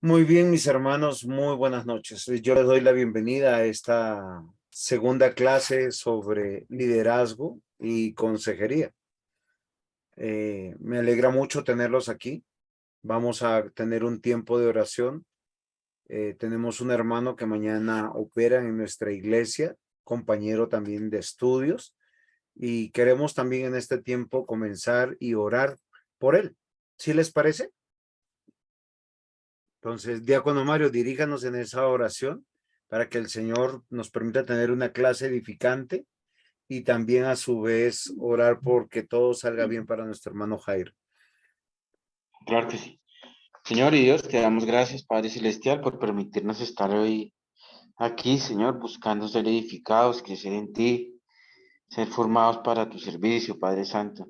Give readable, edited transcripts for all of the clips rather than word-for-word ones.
Muy bien, mis hermanos, muy buenas noches. Yo les doy la bienvenida a esta segunda clase sobre liderazgo y consejería. Me alegra mucho tenerlos aquí. Vamos a tener un tiempo de oración. Tenemos un hermano que mañana opera en nuestra iglesia, compañero también de estudios, y queremos también en este tiempo comenzar y orar por él. ¿Sí les parece? Entonces, Diácono Mario, diríjanos en esa oración para que el Señor nos permita tener una clase edificante y también a su vez orar porque todo salga bien para nuestro hermano Jairo. Claro que sí. Señor y Dios, te damos gracias, Padre Celestial, por permitirnos estar hoy aquí, Señor, buscando ser edificados, crecer en ti, ser formados para tu servicio, Padre Santo.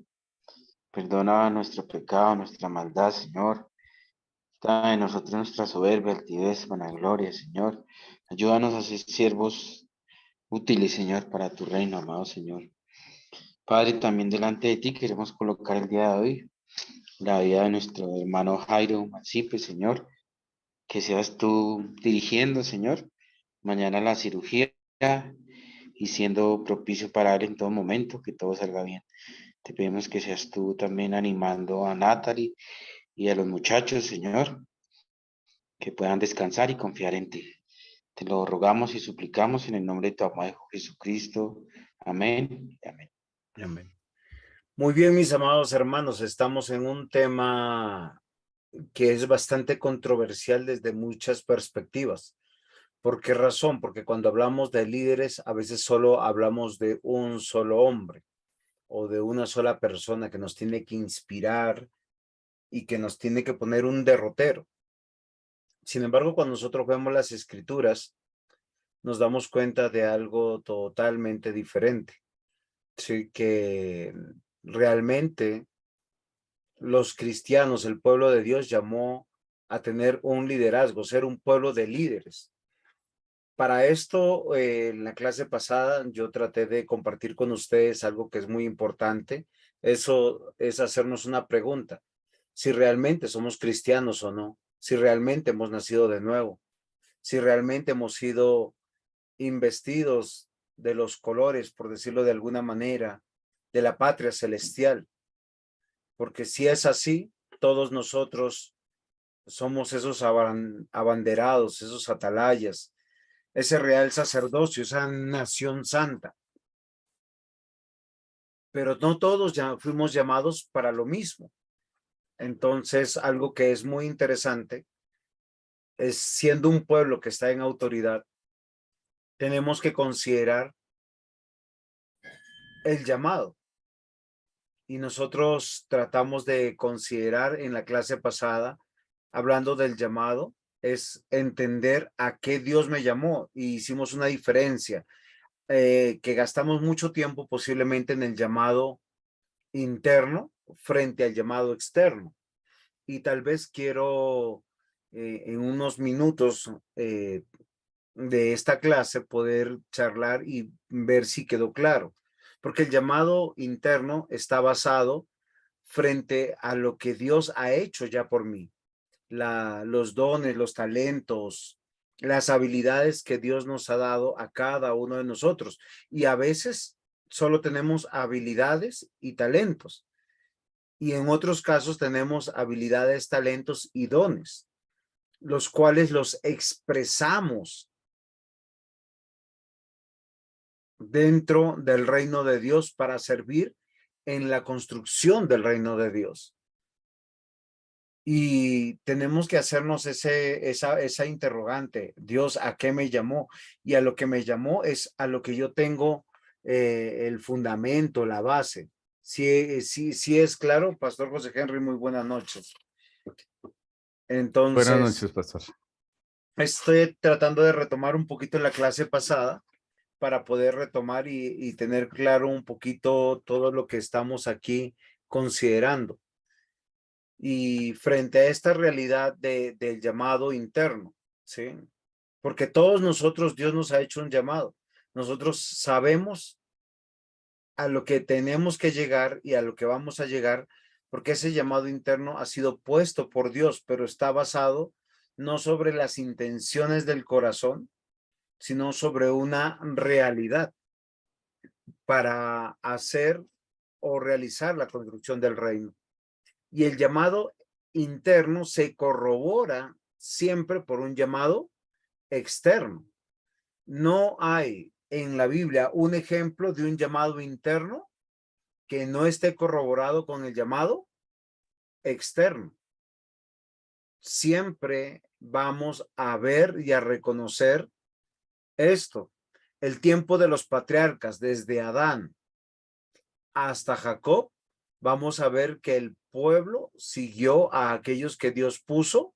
Perdona nuestro pecado, nuestra maldad, Señor. Quita de nosotros nuestra soberbia, altivez, vanagloria, Señor. Ayúdanos a ser siervos útiles, Señor, para tu reino, amado Señor. Padre, también delante de ti queremos colocar el día de hoy la vida de nuestro hermano Jairo Mancipe, Señor. Que seas tú dirigiendo, Señor, mañana la cirugía y siendo propicio para él en todo momento, que todo salga bien. Te pedimos que seas tú también animando a Natalie y a los muchachos, Señor, que puedan descansar y confiar en ti. Te lo rogamos y suplicamos en el nombre de tu amado Hijo Jesucristo. Amén. Y amén. Amén. Muy bien, mis amados hermanos, estamos en un tema que es bastante controversial desde muchas perspectivas. ¿Por qué razón? Porque cuando hablamos de líderes, a veces solo hablamos de un solo hombre o de una sola persona que nos tiene que inspirar y que nos tiene que poner un derrotero. Sin embargo, cuando nosotros vemos las escrituras, nos damos cuenta de algo totalmente diferente. Sí, que realmente los cristianos, el pueblo de Dios, llamó a tener un liderazgo, ser un pueblo de líderes. Para esto, en la clase pasada, yo traté de compartir con ustedes algo que es muy importante. Eso es hacernos una pregunta: si realmente somos cristianos o no, si realmente hemos nacido de nuevo, si realmente hemos sido investidos de los colores, por decirlo de alguna manera, de la patria celestial. Porque si es así, todos nosotros somos esos abanderados, esos atalayas, ese real sacerdocio, esa nación santa. Pero no todos ya fuimos llamados para lo mismo. Entonces, algo que es muy interesante es, siendo un pueblo que está en autoridad, tenemos que considerar el llamado. Y nosotros tratamos de considerar en la clase pasada, hablando del llamado, es entender a qué Dios me llamó, y hicimos una diferencia, que gastamos mucho tiempo posiblemente en el llamado interno frente al llamado externo. Y tal vez quiero en unos minutos de esta clase poder charlar y ver si quedó claro, porque el llamado interno está basado frente a lo que Dios ha hecho ya por mí, los dones, los talentos, las habilidades que Dios nos ha dado a cada uno de nosotros. Y a veces solo tenemos habilidades y talentos. Y en otros casos tenemos habilidades, talentos y dones, los cuales los expresamos dentro del reino de Dios para servir en la construcción del reino de Dios. Y tenemos que hacernos esa interrogante: Dios, ¿a qué me llamó? Y a lo que me llamó es a lo que yo tengo el fundamento, la base. Sí es claro, Pastor José Henry, muy buenas noches. Buenas Entonces, noches, pastor. estoy tratando de retomar un poquito la clase pasada para poder retomar y tener claro un poquito todo lo que estamos aquí considerando. Y frente a esta realidad del llamado interno, ¿sí? Porque todos nosotros, Dios nos ha hecho un llamado. Nosotros sabemos a lo que tenemos que llegar y a lo que vamos a llegar, porque ese llamado interno ha sido puesto por Dios, pero está basado no sobre las intenciones del corazón, sino sobre una realidad para hacer o realizar la construcción del reino. Y el llamado interno se corrobora siempre por un llamado externo. No hay en la Biblia un ejemplo de un llamado interno que no esté corroborado con el llamado externo. Siempre vamos a ver y a reconocer esto. El tiempo de los patriarcas, desde Adán hasta Jacob, vamos a ver que el pueblo siguió a aquellos que Dios puso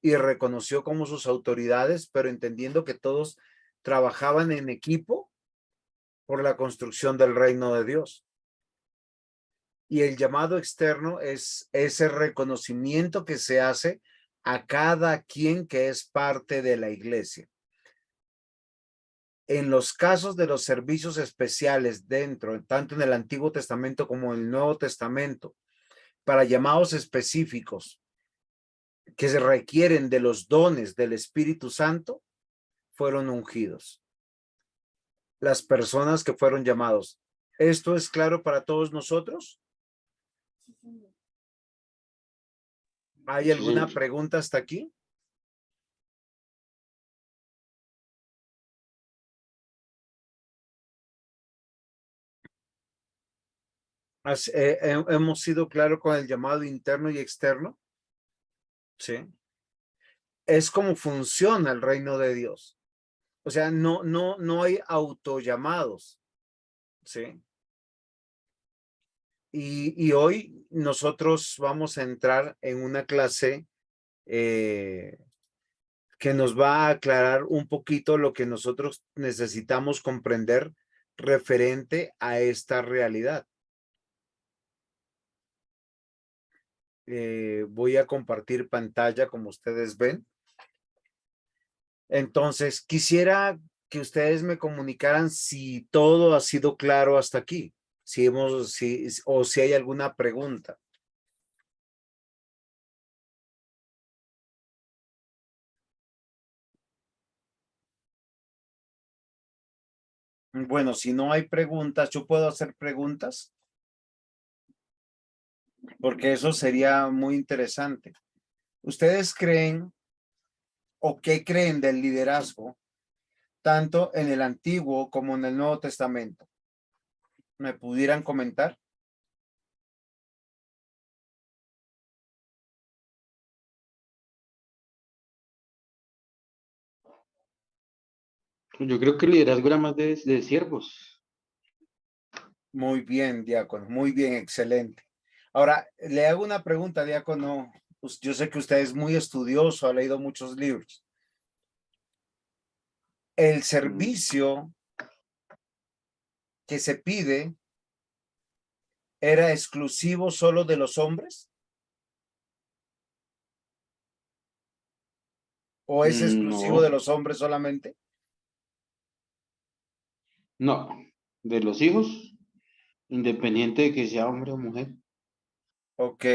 y reconoció como sus autoridades, pero entendiendo que todos trabajaban en equipo por la construcción del reino de Dios. Y el llamado externo es ese reconocimiento que se hace a cada quien que es parte de la iglesia. En los casos de los servicios especiales dentro, tanto en el Antiguo Testamento como en el Nuevo Testamento, para llamados específicos que se requieren de los dones del Espíritu Santo, fueron ungidos. Las personas que fueron llamados. ¿Esto es claro para todos nosotros? ¿Hay alguna pregunta hasta aquí? ¿Hemos sido claros con el llamado interno y externo? Sí. Es como funciona el reino de Dios. O sea, no hay autollamados. Sí. Y hoy nosotros vamos a entrar en una clase que nos va a aclarar un poquito lo que nosotros necesitamos comprender referente a esta realidad. Voy a compartir pantalla como ustedes ven. Entonces, quisiera que ustedes me comunicaran si todo ha sido claro hasta aquí, o si hay alguna pregunta. Bueno, si no hay preguntas, yo puedo hacer preguntas, porque eso sería muy interesante. ¿Ustedes creen o qué creen del liderazgo, tanto en el Antiguo como en el Nuevo Testamento? ¿Me pudieran comentar? Yo creo que el liderazgo era más de siervos. Muy bien, diácono, muy bien, excelente. Ahora, le hago una pregunta, diácono. Pues yo sé que usted es muy estudioso, ha leído muchos libros. ¿El servicio que se pide era exclusivo solo de los hombres? ¿O es exclusivo de No, los hombres solamente? no. De los hijos, independiente de que sea hombre o mujer. Ok.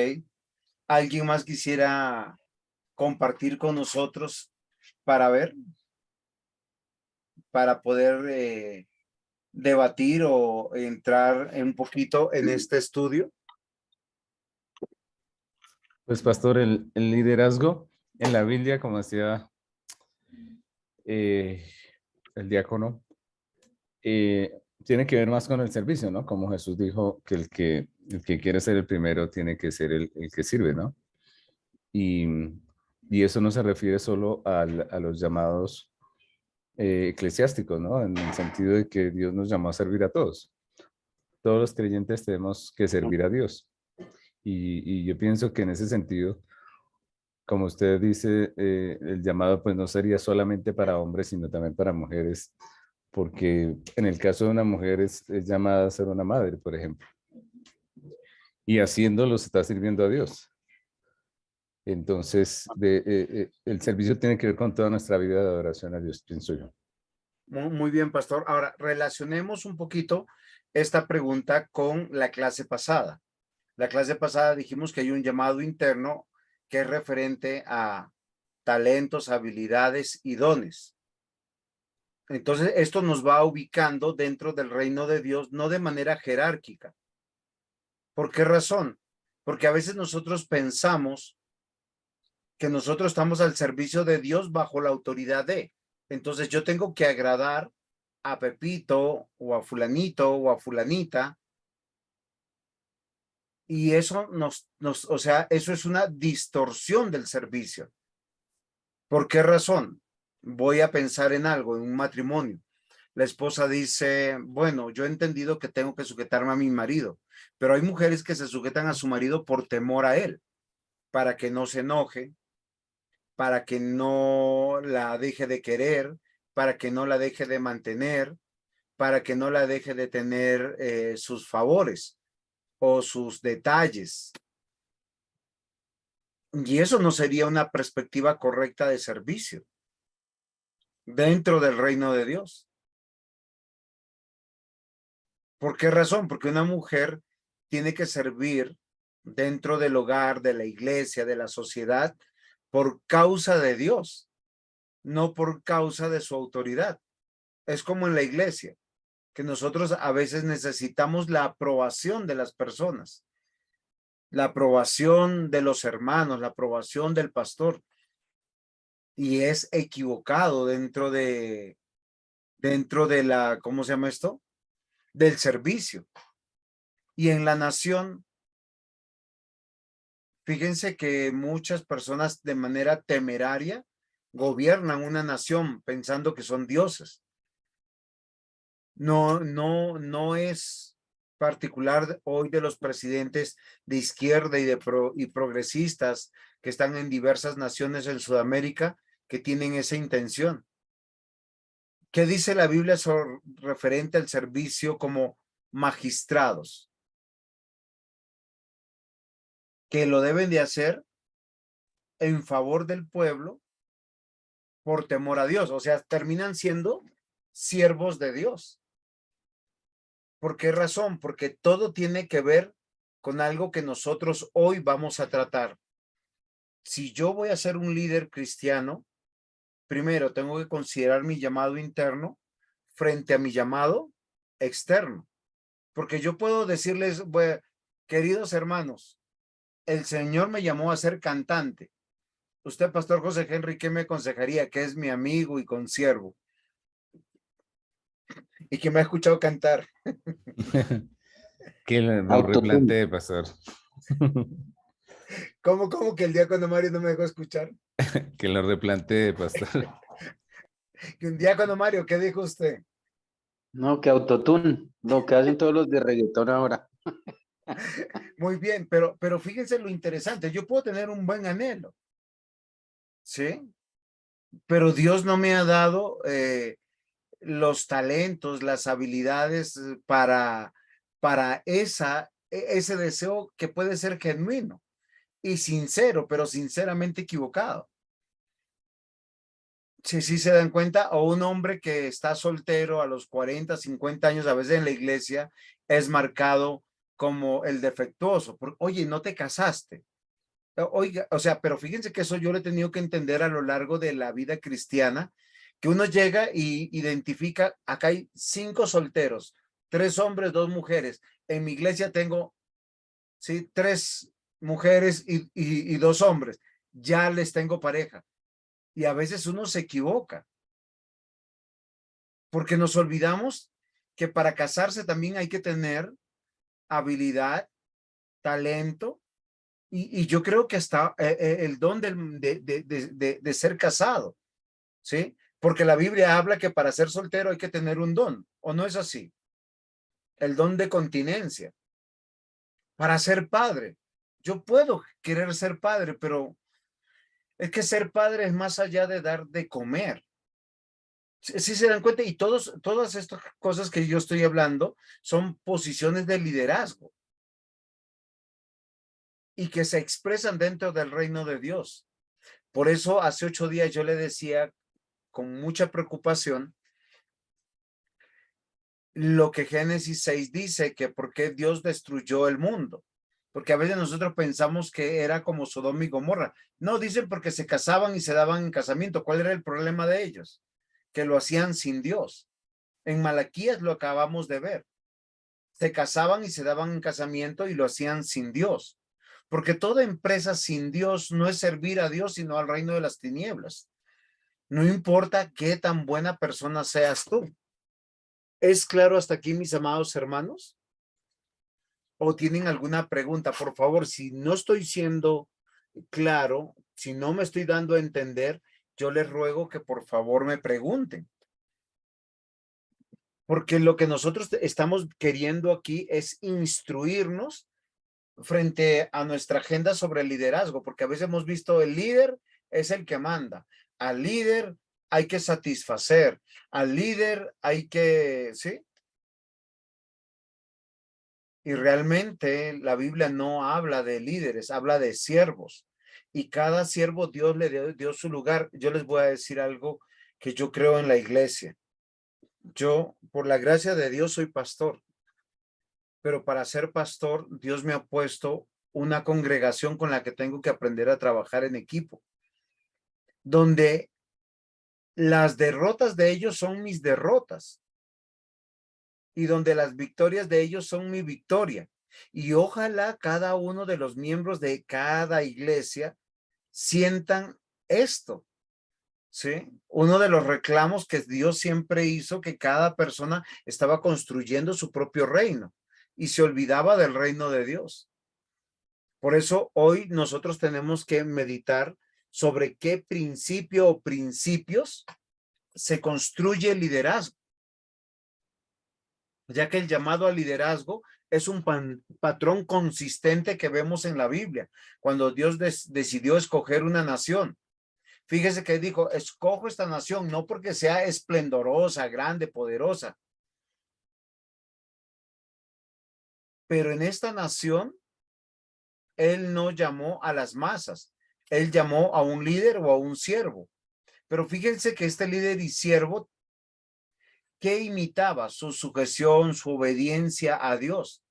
¿Alguien más quisiera compartir con nosotros para ver, para poder debatir o entrar un poquito en este estudio? Pues pastor, el liderazgo en la Biblia, como decía eh, el diácono, tiene que ver más con el servicio, ¿no? Como Jesús dijo que el que quiere ser el primero tiene que ser el que sirve, ¿no? Y, y eso no se refiere solo a los llamados eclesiásticos, ¿no? En el sentido de que Dios nos llamó a servir a todos. Todos los creyentes tenemos que servir a Dios. Y yo pienso que en ese sentido, como usted dice, el llamado pues no sería solamente para hombres, sino también para mujeres, porque en el caso de una mujer es llamada a ser una madre, por ejemplo, y haciéndolo se está sirviendo a Dios. Entonces, el servicio tiene que ver con toda nuestra vida de adoración a Dios, pienso yo. Muy bien, pastor. Ahora, relacionemos un poquito esta pregunta con la clase pasada. La clase pasada dijimos que hay un llamado interno que es referente a talentos, habilidades y dones. Entonces, esto nos va ubicando dentro del reino de Dios, no de manera jerárquica. ¿Por qué razón? Porque a veces nosotros pensamos que nosotros estamos al servicio de Dios bajo la autoridad de. Entonces, yo tengo que agradar a Pepito o a fulanito o a fulanita. Y eso o sea, eso es una distorsión del servicio. ¿Por qué razón? Voy a pensar en algo, en un matrimonio. La esposa dice, bueno, yo he entendido que tengo que sujetarme a mi marido, pero hay mujeres que se sujetan a su marido por temor a él, para que no se enoje, para que no la deje de querer, para que no la deje de mantener, para que no la deje de tener sus favores o sus detalles. Y eso no sería una perspectiva correcta de servicio dentro del reino de Dios. ¿Por qué razón? Porque una mujer tiene que servir dentro del hogar, de la iglesia, de la sociedad, por causa de Dios, no por causa de su autoridad. Es como en la iglesia, que nosotros a veces necesitamos la aprobación de las personas, la aprobación de los hermanos, la aprobación del pastor. Y es equivocado dentro de la, ¿cómo se llama esto? Del servicio. Y en la nación, fíjense que muchas personas de manera temeraria gobiernan una nación pensando que son dioses. No es particular hoy de los presidentes de izquierda y progresistas que están en diversas naciones en Sudamérica que tienen esa intención. ¿Qué dice la Biblia sobre, referente al servicio como magistrados? Que lo deben de hacer en favor del pueblo por temor a Dios. O sea, terminan siendo siervos de Dios. ¿Por qué razón? Porque todo tiene que ver con algo que nosotros hoy vamos a tratar. Si yo voy a ser un líder cristiano, primero tengo que considerar mi llamado interno frente a mi llamado externo. Porque yo puedo decirles, bueno, queridos hermanos, el Señor me llamó a ser cantante. Usted, Pastor José Henry, ¿qué me aconsejaría? Que es mi amigo y consiervo y que me ha escuchado cantar. Que lo Autotune. replantee, pastor. ¿Cómo que el diácono Mario no me dejó escuchar? Que lo replantee, pastor. Que un diácono Mario, ¿qué dijo usted? No, que autotune, lo que hacen todos los de reggaetón ahora. Muy bien, pero fíjense lo interesante. Yo puedo tener un buen anhelo, ¿sí? Pero Dios no me ha dado los talentos, las habilidades para ese deseo que puede ser genuino y sincero, pero sinceramente equivocado. Sí se dan cuenta, o un hombre que está soltero a los 40, 50 años, a veces en la iglesia, es marcado como el defectuoso. Oye, no te casaste. Oiga, o sea, pero fíjense que eso yo lo he tenido que entender a lo largo de la vida cristiana, que uno llega y identifica, acá hay 5 solteros, 3 hombres, 2 mujeres. En mi iglesia tengo, sí, 3 mujeres y 2 hombres. Ya les tengo pareja. Y a veces uno se equivoca, porque nos olvidamos que para casarse también hay que tener habilidad, talento, y yo creo que hasta el don de ser casado, ¿sí? Porque la Biblia habla que para ser soltero hay que tener un don, ¿o no es así? El don de continencia. Para ser padre. Yo puedo querer ser padre, pero es que ser padre es más allá de dar de comer. Sí se dan cuenta, y todas estas cosas que yo estoy hablando son posiciones de liderazgo y que se expresan dentro del reino de Dios. Por eso hace 8 días yo le decía con mucha preocupación lo que Génesis 6 dice, que por qué Dios destruyó el mundo. porque a veces nosotros pensamos que era como Sodoma y Gomorra. No, dicen porque se casaban y se daban en casamiento. ¿Cuál era el problema de ellos? Que lo hacían sin Dios. En Malaquías lo acabamos de ver. Se casaban y se daban en casamiento y lo hacían sin Dios. Porque toda empresa sin Dios no es servir a Dios, sino al reino de las tinieblas. No importa qué tan buena persona seas tú. ¿Es claro hasta aquí, mis amados hermanos? ¿O tienen alguna pregunta? Por favor, si no estoy siendo claro, si no me estoy dando a entender, yo les ruego que por favor me pregunten. Porque lo que nosotros estamos queriendo aquí es instruirnos frente a nuestra agenda sobre el liderazgo, porque a veces hemos visto el líder es el que manda, al líder hay que satisfacer, al líder hay que, ¿sí? Y realmente la Biblia no habla de líderes, habla de siervos. Y cada siervo Dios le dio su lugar. Yo les voy a decir algo que yo creo en la iglesia. Yo, por la gracia de Dios, soy pastor. Pero para ser pastor, Dios me ha puesto una congregación con la que tengo que aprender a trabajar en equipo, donde las derrotas de ellos son mis derrotas y donde las victorias de ellos son mi victoria. Y ojalá cada uno de los miembros de cada iglesia sientan esto, ¿sí? Uno de los reclamos que Dios siempre hizo, que cada persona estaba construyendo su propio reino y se olvidaba del reino de Dios. Por eso hoy nosotros tenemos que meditar sobre qué principio o principios se construye el liderazgo, ya que el llamado al liderazgo es un patrón consistente que vemos en la Biblia, cuando Dios decidió escoger una nación. Fíjese que dijo, escojo esta nación, no porque sea esplendorosa, grande, poderosa, pero en esta nación, él no llamó a las masas, él llamó a un líder o a un siervo. Pero fíjense que este líder y siervo, ¿qué imitaba? Su sujeción, su obediencia a Dios.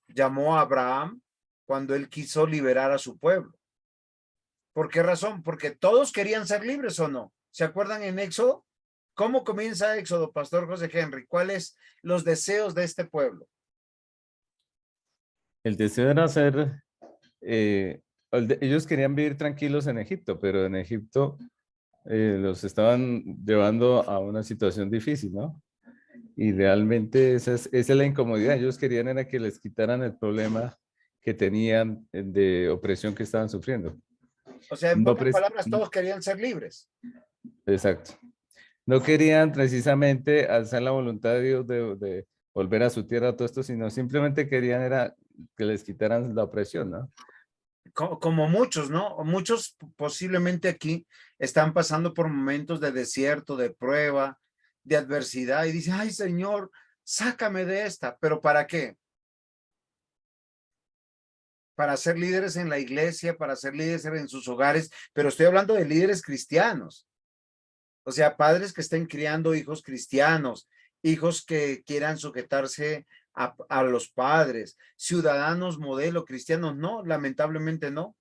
Llamó a Abraham cuando él quiso liberar a su pueblo. ¿Por qué razón? Porque todos querían ser libres, ¿o no? ¿Se acuerdan en Éxodo? ¿Cómo comienza Éxodo, Pastor José Henry? ¿Cuáles los deseos de este pueblo? El deseo era ser, ellos querían vivir tranquilos en Egipto, pero en Egipto los estaban llevando a una situación difícil, ¿no? Y realmente esa es la incomodidad. Ellos querían era que les quitaran el problema que tenían de opresión que estaban sufriendo. O sea, en No, pocas palabras, todos querían ser libres. exacto. No querían precisamente hacer la voluntad de Dios de volver a su tierra todo esto, sino simplemente querían era que les quitaran la opresión, ¿no? Como muchos, ¿no? Muchos posiblemente aquí están pasando por momentos de desierto, de prueba, de adversidad y dicen, ay Señor, sácame de esta. ¿Pero para qué? Para ser líderes en la iglesia, para ser líderes en sus hogares, pero estoy hablando de líderes cristianos. O sea, padres que estén criando hijos cristianos, hijos que quieran sujetarse a los padres, ciudadanos modelo cristianos. No, lamentablemente no.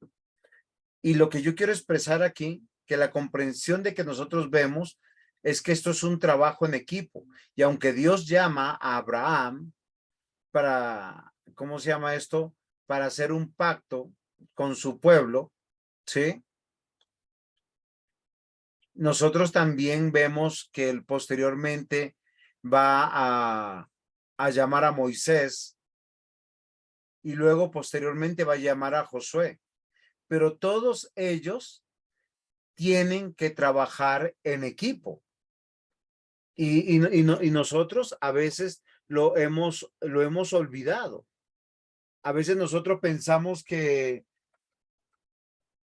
Y lo que yo quiero expresar aquí, que la comprensión de que nosotros vemos es que esto es un trabajo en equipo. Y aunque Dios llama a Abraham para, ¿cómo se llama esto? Para hacer un pacto con su pueblo, ¿sí? Nosotros también vemos que él posteriormente va a llamar a Moisés y luego posteriormente va a llamar a Josué. Pero todos ellos tienen que trabajar en equipo. Y nosotros a veces lo hemos olvidado. A veces nosotros pensamos que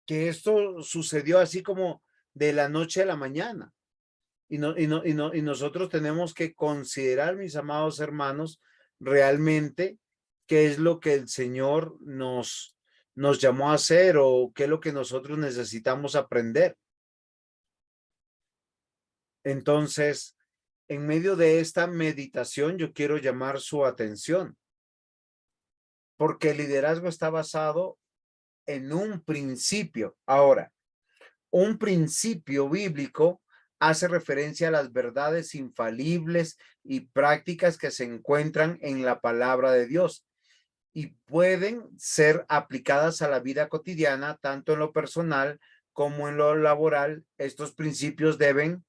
esto sucedió así como de la noche a la mañana. Y nosotros tenemos que considerar, mis amados hermanos, realmente qué es lo que el Señor nos llamó a hacer o qué es lo que nosotros necesitamos aprender. Entonces, en medio de esta meditación, yo quiero llamar su atención. porque el liderazgo está basado en un principio. Ahora, un principio bíblico hace referencia a las verdades infalibles y prácticas que se encuentran en la palabra de Dios y pueden ser aplicadas a la vida cotidiana, tanto en lo personal como en lo laboral. Estos principios deben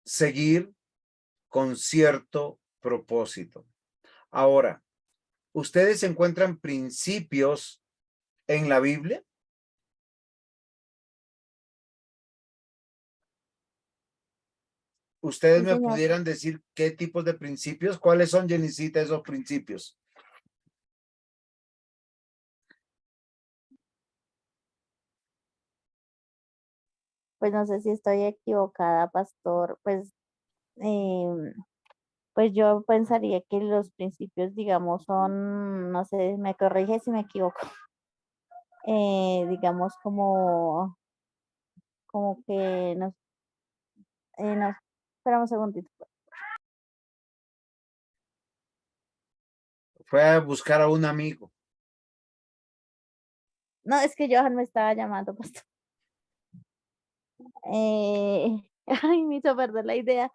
seguir con cierto propósito. Ahora, ¿ustedes encuentran principios en la Biblia? ¿Ustedes Sí, me señor. pudieran decir qué tipos de principios? ¿Cuáles son, Jenicita, esos principios? Pues no sé si estoy equivocada, pastor. Pues yo pensaría que los principios, digamos, son, no sé, me corrige si me equivoco, digamos como que nos, espera un segundito. Fue a buscar a un amigo. No, es que Johan me estaba llamando, pastor. Ay, me hizo perder la idea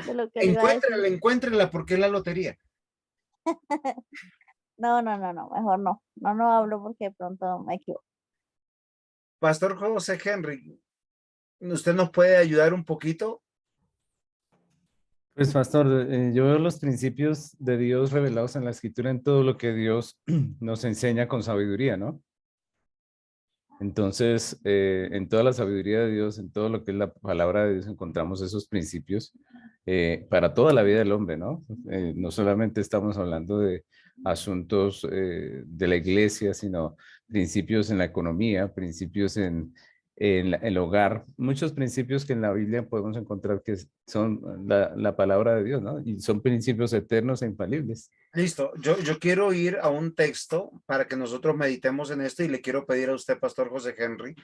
de lo que le iba a decir. Encuéntrenla porque es la lotería. No, mejor no. No hablo porque de pronto me equivoco. Pastor José Henry, ¿usted nos puede ayudar un poquito? Pues, pastor, yo veo los principios de Dios revelados en la Escritura en todo lo que Dios nos enseña con sabiduría, ¿no? Entonces, en toda la sabiduría de Dios, en todo lo que es la palabra de Dios, encontramos esos principios para toda la vida del hombre, ¿no? No solamente estamos hablando de asuntos de la iglesia, sino principios en la economía, principios en el hogar, muchos principios que en la Biblia podemos encontrar que son la palabra de Dios, ¿no? Y son principios eternos e infalibles. Listo, yo quiero ir a un texto para que nosotros meditemos en esto y le quiero pedir a usted, Pastor José Henry,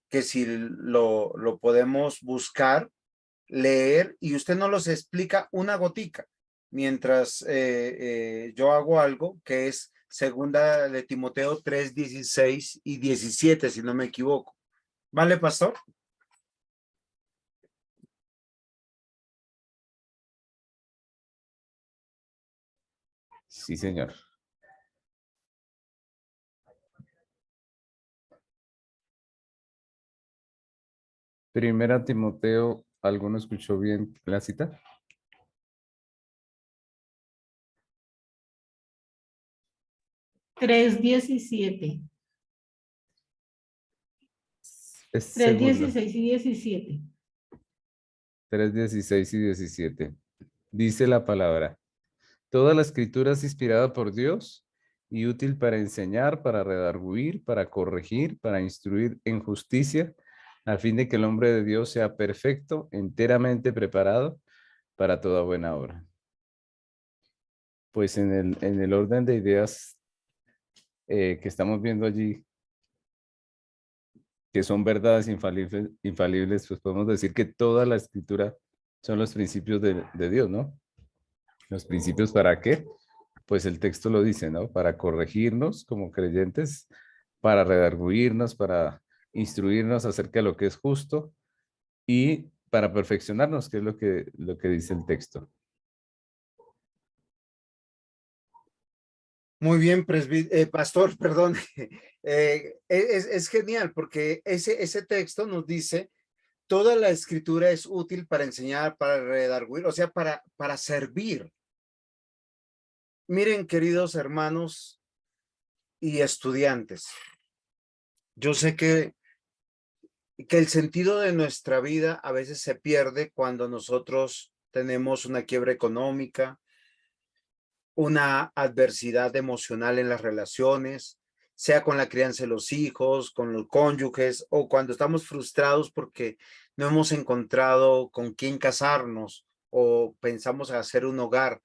que si lo podemos buscar, leer y usted nos los explica una gotica mientras yo hago algo que es segunda de Timoteo 3:16 y 17, si no me equivoco. ¿Vale, pastor? Sí, señor. Primera Timoteo, ¿alguno escuchó bien la cita? Tres diecisiete. Es Tres segunda. 16 y 17. 3:16 y 17. Dice la palabra: toda la escritura es inspirada por Dios y útil para enseñar, para redarguir, para corregir, para instruir en justicia, a fin de que el hombre de Dios sea perfecto, enteramente preparado para toda buena obra. Pues en el orden de ideas que estamos viendo allí, que son verdades infalibles, pues podemos decir que toda la escritura son los principios de Dios, ¿no? ¿Los principios para qué? Pues el texto lo dice, ¿no? Para corregirnos como creyentes, para redarguirnos, para instruirnos acerca de lo que es justo y para perfeccionarnos, que es lo que dice el texto. Muy bien, pastor, perdón. Es genial porque ese texto nos dice, toda la escritura es útil para enseñar, para redarguir, o sea, para servir. Miren, queridos hermanos y estudiantes, yo sé que el sentido de nuestra vida a veces se pierde cuando nosotros tenemos una quiebra económica, una adversidad emocional en las relaciones, sea con la crianza de los hijos, con los cónyuges o cuando estamos frustrados porque no hemos encontrado con quién casarnos o pensamos hacer un hogar.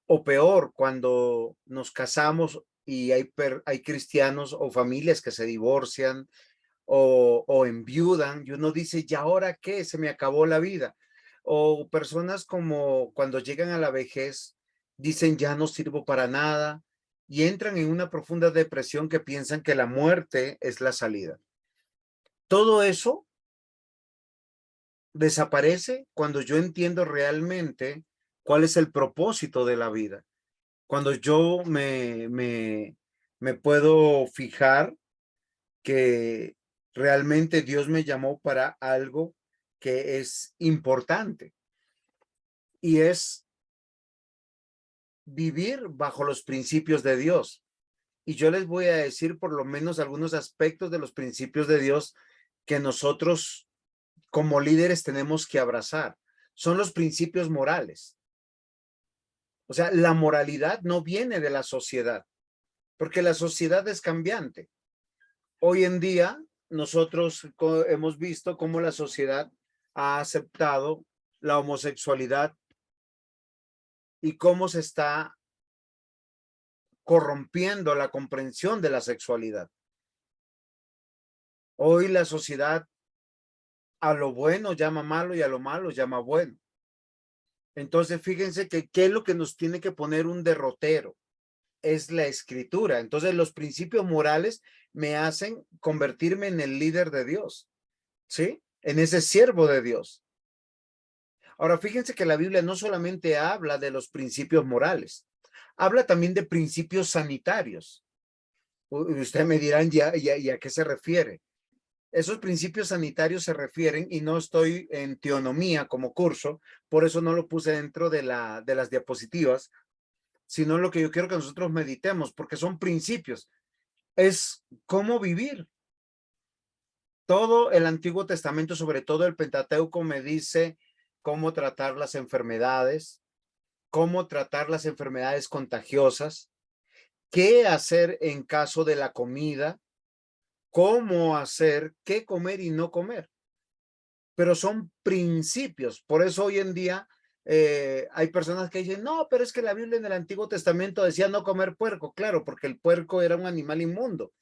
O peor, cuando nos casamos y hay cristianos o familias que se divorcian o enviudan y uno dice, ¿y ahora qué? Se me acabó la vida. O personas como cuando llegan a la vejez, dicen, ya no sirvo para nada, y entran en una profunda depresión que piensan que la muerte es la salida. Todo eso desaparece cuando yo entiendo realmente cuál es el propósito de la vida. Cuando yo me puedo fijar que realmente Dios me llamó para algo que es importante y es vivir bajo los principios de Dios. Y yo les voy a decir por lo menos algunos aspectos de los principios de Dios que nosotros como líderes tenemos que abrazar. Son los principios morales. O sea, la moralidad no viene de la sociedad, porque la sociedad es cambiante. Hoy en día, nosotros hemos visto cómo la sociedad ha aceptado la homosexualidad y cómo se está corrompiendo la comprensión de la sexualidad. Hoy la sociedad a lo bueno llama malo y a lo malo llama bueno. Entonces, fíjense que qué es lo que nos tiene que poner un derrotero. Es la escritura. Entonces, los principios morales me hacen convertirme en el líder de Dios, ¿sí? En ese siervo de Dios. Ahora, fíjense que la Biblia no solamente habla de los principios morales, habla también de principios sanitarios. Ustedes me dirán, ¿y a qué se refiere? Esos principios sanitarios se refieren, y no estoy en teonomía como curso, por eso no lo puse dentro de las diapositivas, sino lo que yo quiero que nosotros meditemos, porque son principios. Es cómo vivir. Todo el Antiguo Testamento, sobre todo el Pentateuco, me dice cómo tratar las enfermedades contagiosas, qué hacer en caso de la comida, cómo hacer, qué comer y no comer. Pero son principios. Por eso hoy en día hay personas que dicen, no, pero es que la Biblia en el Antiguo Testamento decía no comer puerco. Claro, porque el puerco era un animal inmundo.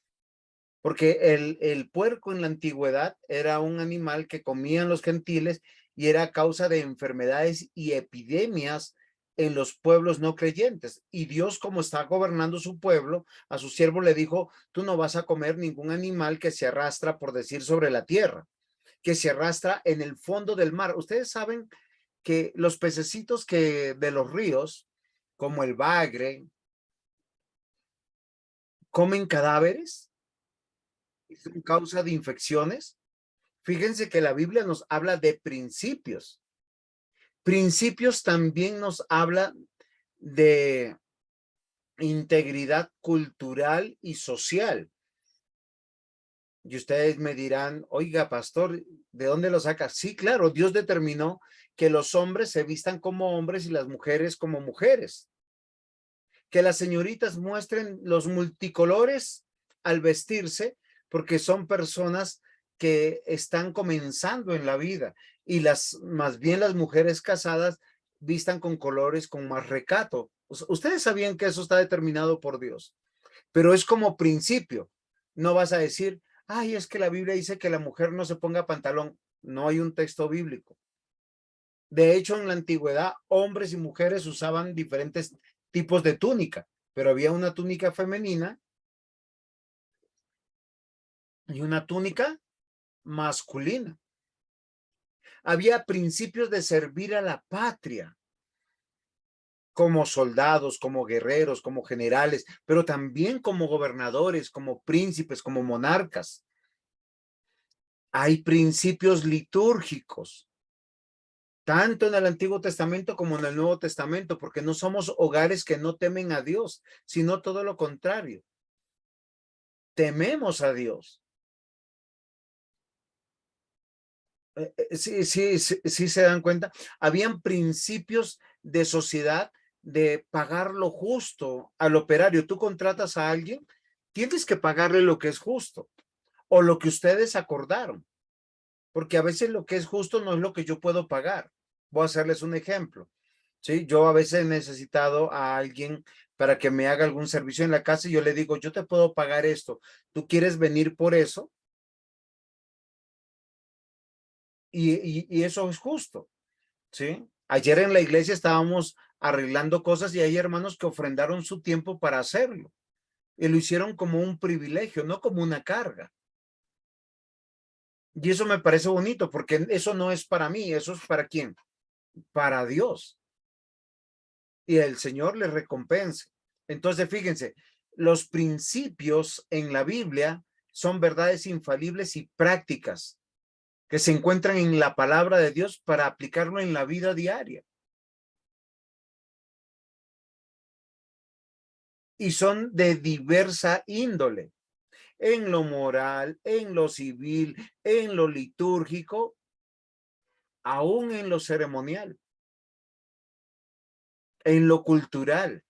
Porque el puerco en la antigüedad era un animal que comían los gentiles y era causa de enfermedades y epidemias en los pueblos no creyentes. Y Dios, como está gobernando su pueblo, a su siervo le dijo, tú no vas a comer ningún animal que se arrastra, por decir, sobre la tierra, que se arrastra en el fondo del mar. Ustedes saben que los pececitos que de los ríos, como el bagre, comen cadáveres y son causa de infecciones. Fíjense que la Biblia nos habla de principios. Principios también nos habla de integridad cultural y social. Y ustedes me dirán, oiga, pastor, ¿de dónde lo saca? Sí, claro, Dios determinó que los hombres se vistan como hombres y las mujeres como mujeres. Que las señoritas muestren los multicolores al vestirse, porque son personas que están comenzando en la vida, y más bien las mujeres casadas vistan con colores con más recato. Ustedes sabían que eso está determinado por Dios, pero es como principio. No vas a decir, ay, es que la Biblia dice que la mujer no se ponga pantalón. No hay un texto bíblico. De hecho, en la antigüedad, hombres y mujeres usaban diferentes tipos de túnica, pero había una túnica femenina y una túnica masculina. Había principios de servir a la patria, como soldados, como guerreros, como generales, pero también como gobernadores, como príncipes, como monarcas. Hay principios litúrgicos, tanto en el Antiguo Testamento como en el Nuevo Testamento, porque no somos hogares que no temen a Dios, sino todo lo contrario. Tememos a Dios. Sí se dan cuenta. Habían principios de sociedad de pagar lo justo al operario. Tú contratas a alguien, tienes que pagarle lo que es justo o lo que ustedes acordaron, porque a veces lo que es justo no es lo que yo puedo pagar. Voy a hacerles un ejemplo. Sí, yo a veces he necesitado a alguien para que me haga algún servicio en la casa y yo le digo, yo te puedo pagar esto. ¿Tú quieres venir por eso? Y eso es justo, ¿sí? Ayer en la iglesia estábamos arreglando cosas y hay hermanos que ofrendaron su tiempo para hacerlo y lo hicieron como un privilegio, no como una carga. Y eso me parece bonito porque eso no es para mí, eso es para quién, para Dios. Y el Señor les recompense. Entonces, fíjense, los principios en la Biblia son verdades infalibles y prácticas que se encuentran en la palabra de Dios para aplicarlo en la vida diaria. Y son de diversa índole, en lo moral, en lo civil, en lo litúrgico, aún en lo ceremonial, en lo cultural,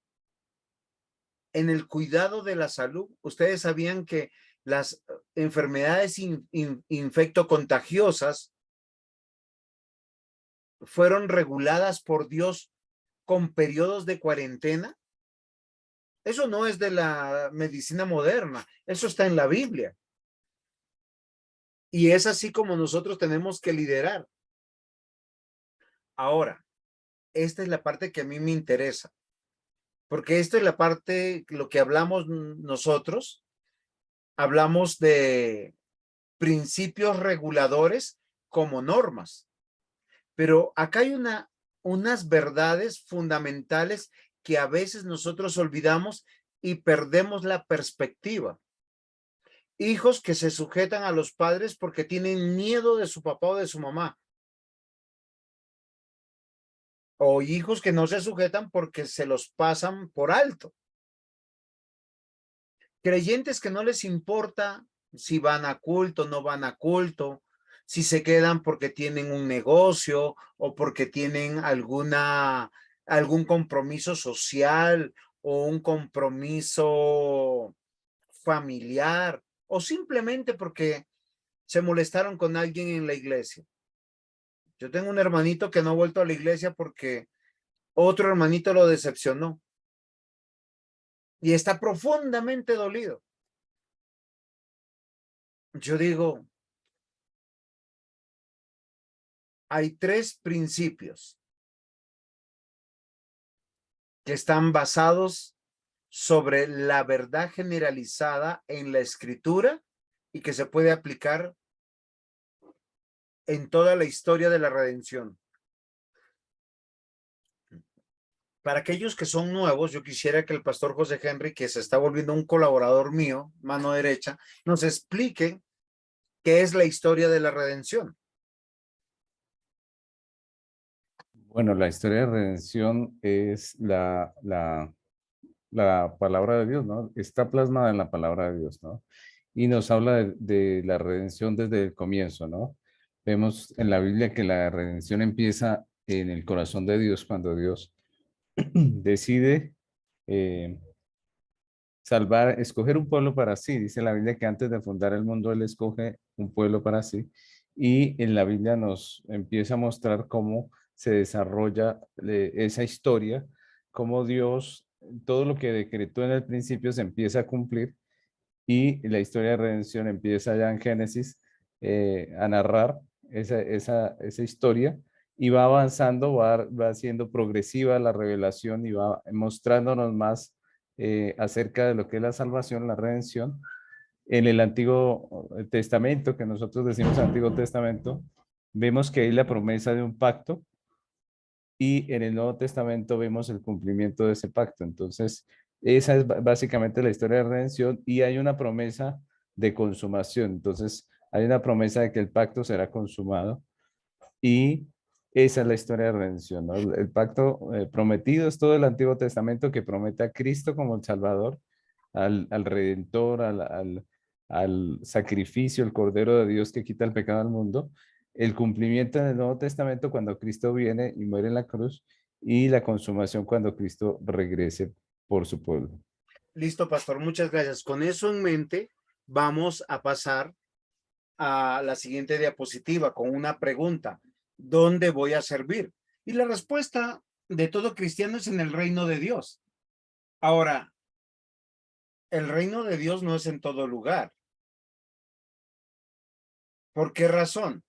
en el cuidado de la salud. Ustedes sabían que las enfermedades infectocontagiosas fueron reguladas por Dios con periodos de cuarentena. Eso no es de la medicina moderna, eso está en la Biblia. Y es así como nosotros tenemos que liderar. Ahora, esta es la parte que a mí me interesa, porque esta es la parte, lo que hablamos nosotros, hablamos de principios reguladores como normas, pero acá hay unas verdades fundamentales que a veces nosotros olvidamos y perdemos la perspectiva. Hijos que se sujetan a los padres porque tienen miedo de su papá o de su mamá. O hijos que no se sujetan porque se los pasan por alto. Creyentes que no les importa si van a culto, no van a culto, si se quedan porque tienen un negocio o porque tienen algún compromiso social o un compromiso familiar o simplemente porque se molestaron con alguien en la iglesia. Yo tengo un hermanito que no ha vuelto a la iglesia porque otro hermanito lo decepcionó y está profundamente dolido. Yo digo, hay 3 principios que están basados sobre la verdad generalizada en la escritura y que se puede aplicar en toda la historia de la redención. Para aquellos que son nuevos, yo quisiera que el pastor José Henry, que se está volviendo un colaborador mío, mano derecha, nos explique qué es la historia de la redención. Bueno, la historia de redención es la palabra de Dios, ¿no? Está plasmada en la palabra de Dios, ¿no? Y nos habla de la redención desde el comienzo, ¿no? Vemos en la Biblia que la redención empieza en el corazón de Dios cuando Dios decide eh, salvar, escoger un pueblo para sí. Dice la Biblia que antes de fundar el mundo Él escoge un pueblo para sí. Y en la Biblia nos empieza a mostrar cómo se desarrolla esa historia, cómo Dios, todo lo que decretó en el principio se empieza a cumplir y la historia de redención empieza ya en Génesis a narrar esa historia y va avanzando, va siendo progresiva la revelación y va mostrándonos más acerca de lo que es la salvación, la redención. En el Antiguo Testamento, que nosotros decimos Antiguo Testamento, vemos que hay la promesa de un pacto y en el Nuevo Testamento vemos el cumplimiento de ese pacto. Entonces, esa es básicamente la historia de redención y hay una promesa de consumación. Entonces, hay una promesa de que el pacto será consumado y esa es la historia de redención, ¿no? El pacto prometido es todo el Antiguo Testamento que promete a Cristo como el Salvador, al Redentor, al sacrificio, el Cordero de Dios que quita el pecado del mundo. El cumplimiento en el Nuevo Testamento cuando Cristo viene y muere en la cruz y la consumación cuando Cristo regrese por su pueblo. Listo, pastor, muchas gracias. Con eso en mente, vamos a pasar a la siguiente diapositiva con una pregunta. ¿Dónde voy a servir? Y la respuesta de todo cristiano es en el reino de Dios. Ahora, el reino de Dios no es en todo lugar. ¿Por qué razón?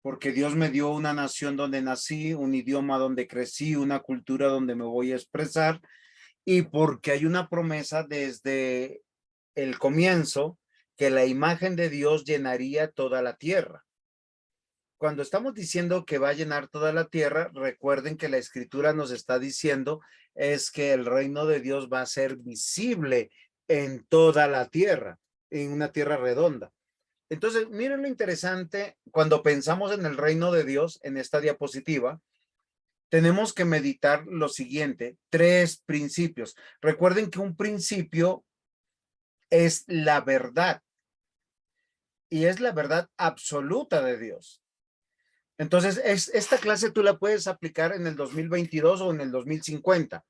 porque Dios me dio una nación donde nací, un idioma donde crecí, una cultura donde me voy a expresar, y porque hay una promesa desde el comienzo que la imagen de Dios llenaría toda la tierra. Cuando estamos diciendo que va a llenar toda la tierra, recuerden que la escritura nos está diciendo es que el reino de Dios va a ser visible en toda la tierra, en una tierra redonda. Entonces, miren lo interesante, cuando pensamos en el reino de Dios, en esta diapositiva, tenemos que meditar lo siguiente, 3 principios. Recuerden que un principio es la verdad y es la verdad absoluta de Dios. Entonces, esta clase tú la puedes aplicar en el 2022 o en el 2050